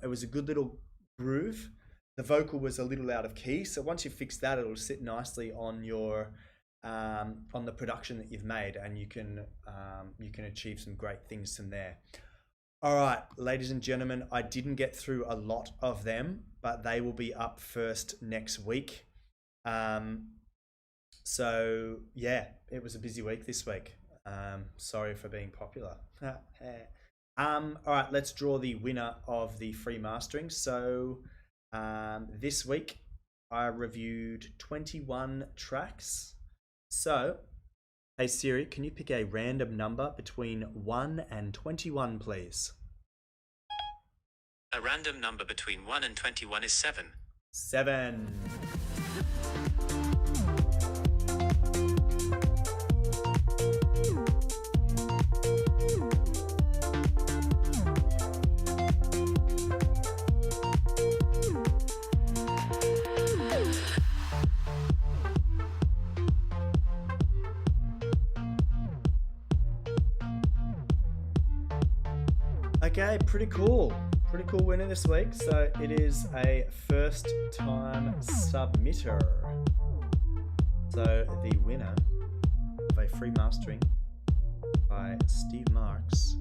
It was a good little groove. The vocal was a little out of key, so once you fix that, it'll sit nicely on your on the production that you've made, and you can achieve some great things from there. All right, ladies and gentlemen, I didn't get through a lot of them, but they will be up first next week. So yeah, it was a busy week this week. Sorry for being popular. All right, let's draw the winner of the free mastering. So this week I reviewed 21 tracks. So, hey Siri, can you pick a random number between 1 and 21, please? A random number between 1 and 21 is 7. 7. Okay, pretty cool winner this week. So it is a first time submitter. So the winner of a free mastering by Steve Marks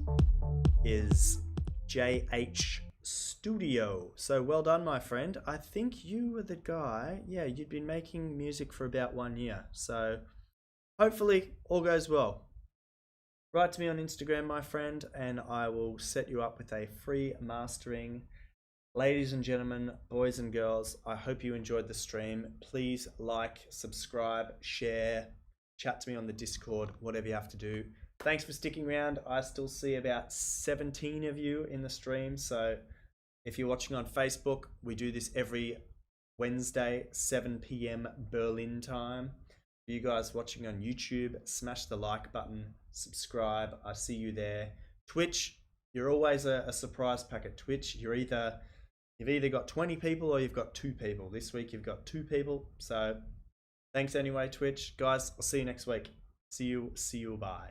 is JH Studio. So well done, my friend. I think you were the guy. Yeah, you'd been making music for about 1 year. So hopefully all goes well. Write to me on Instagram, my friend, and I will set you up with a free mastering. Ladies and gentlemen, boys and girls, I hope you enjoyed the stream. Please like, subscribe, share, chat to me on the Discord, whatever you have to do. Thanks for sticking around. I still see about 17 of you in the stream. So if you're watching on Facebook, we do this every Wednesday, 7 p.m. Berlin time. For you guys watching on YouTube, smash the like button, subscribe. I see you there. Twitch, you're always a surprise pack at Twitch. You've either got 20 people or you've got 2 people. This week you've got 2 people. So thanks anyway, Twitch. Guys, I'll see you next week. See you, bye.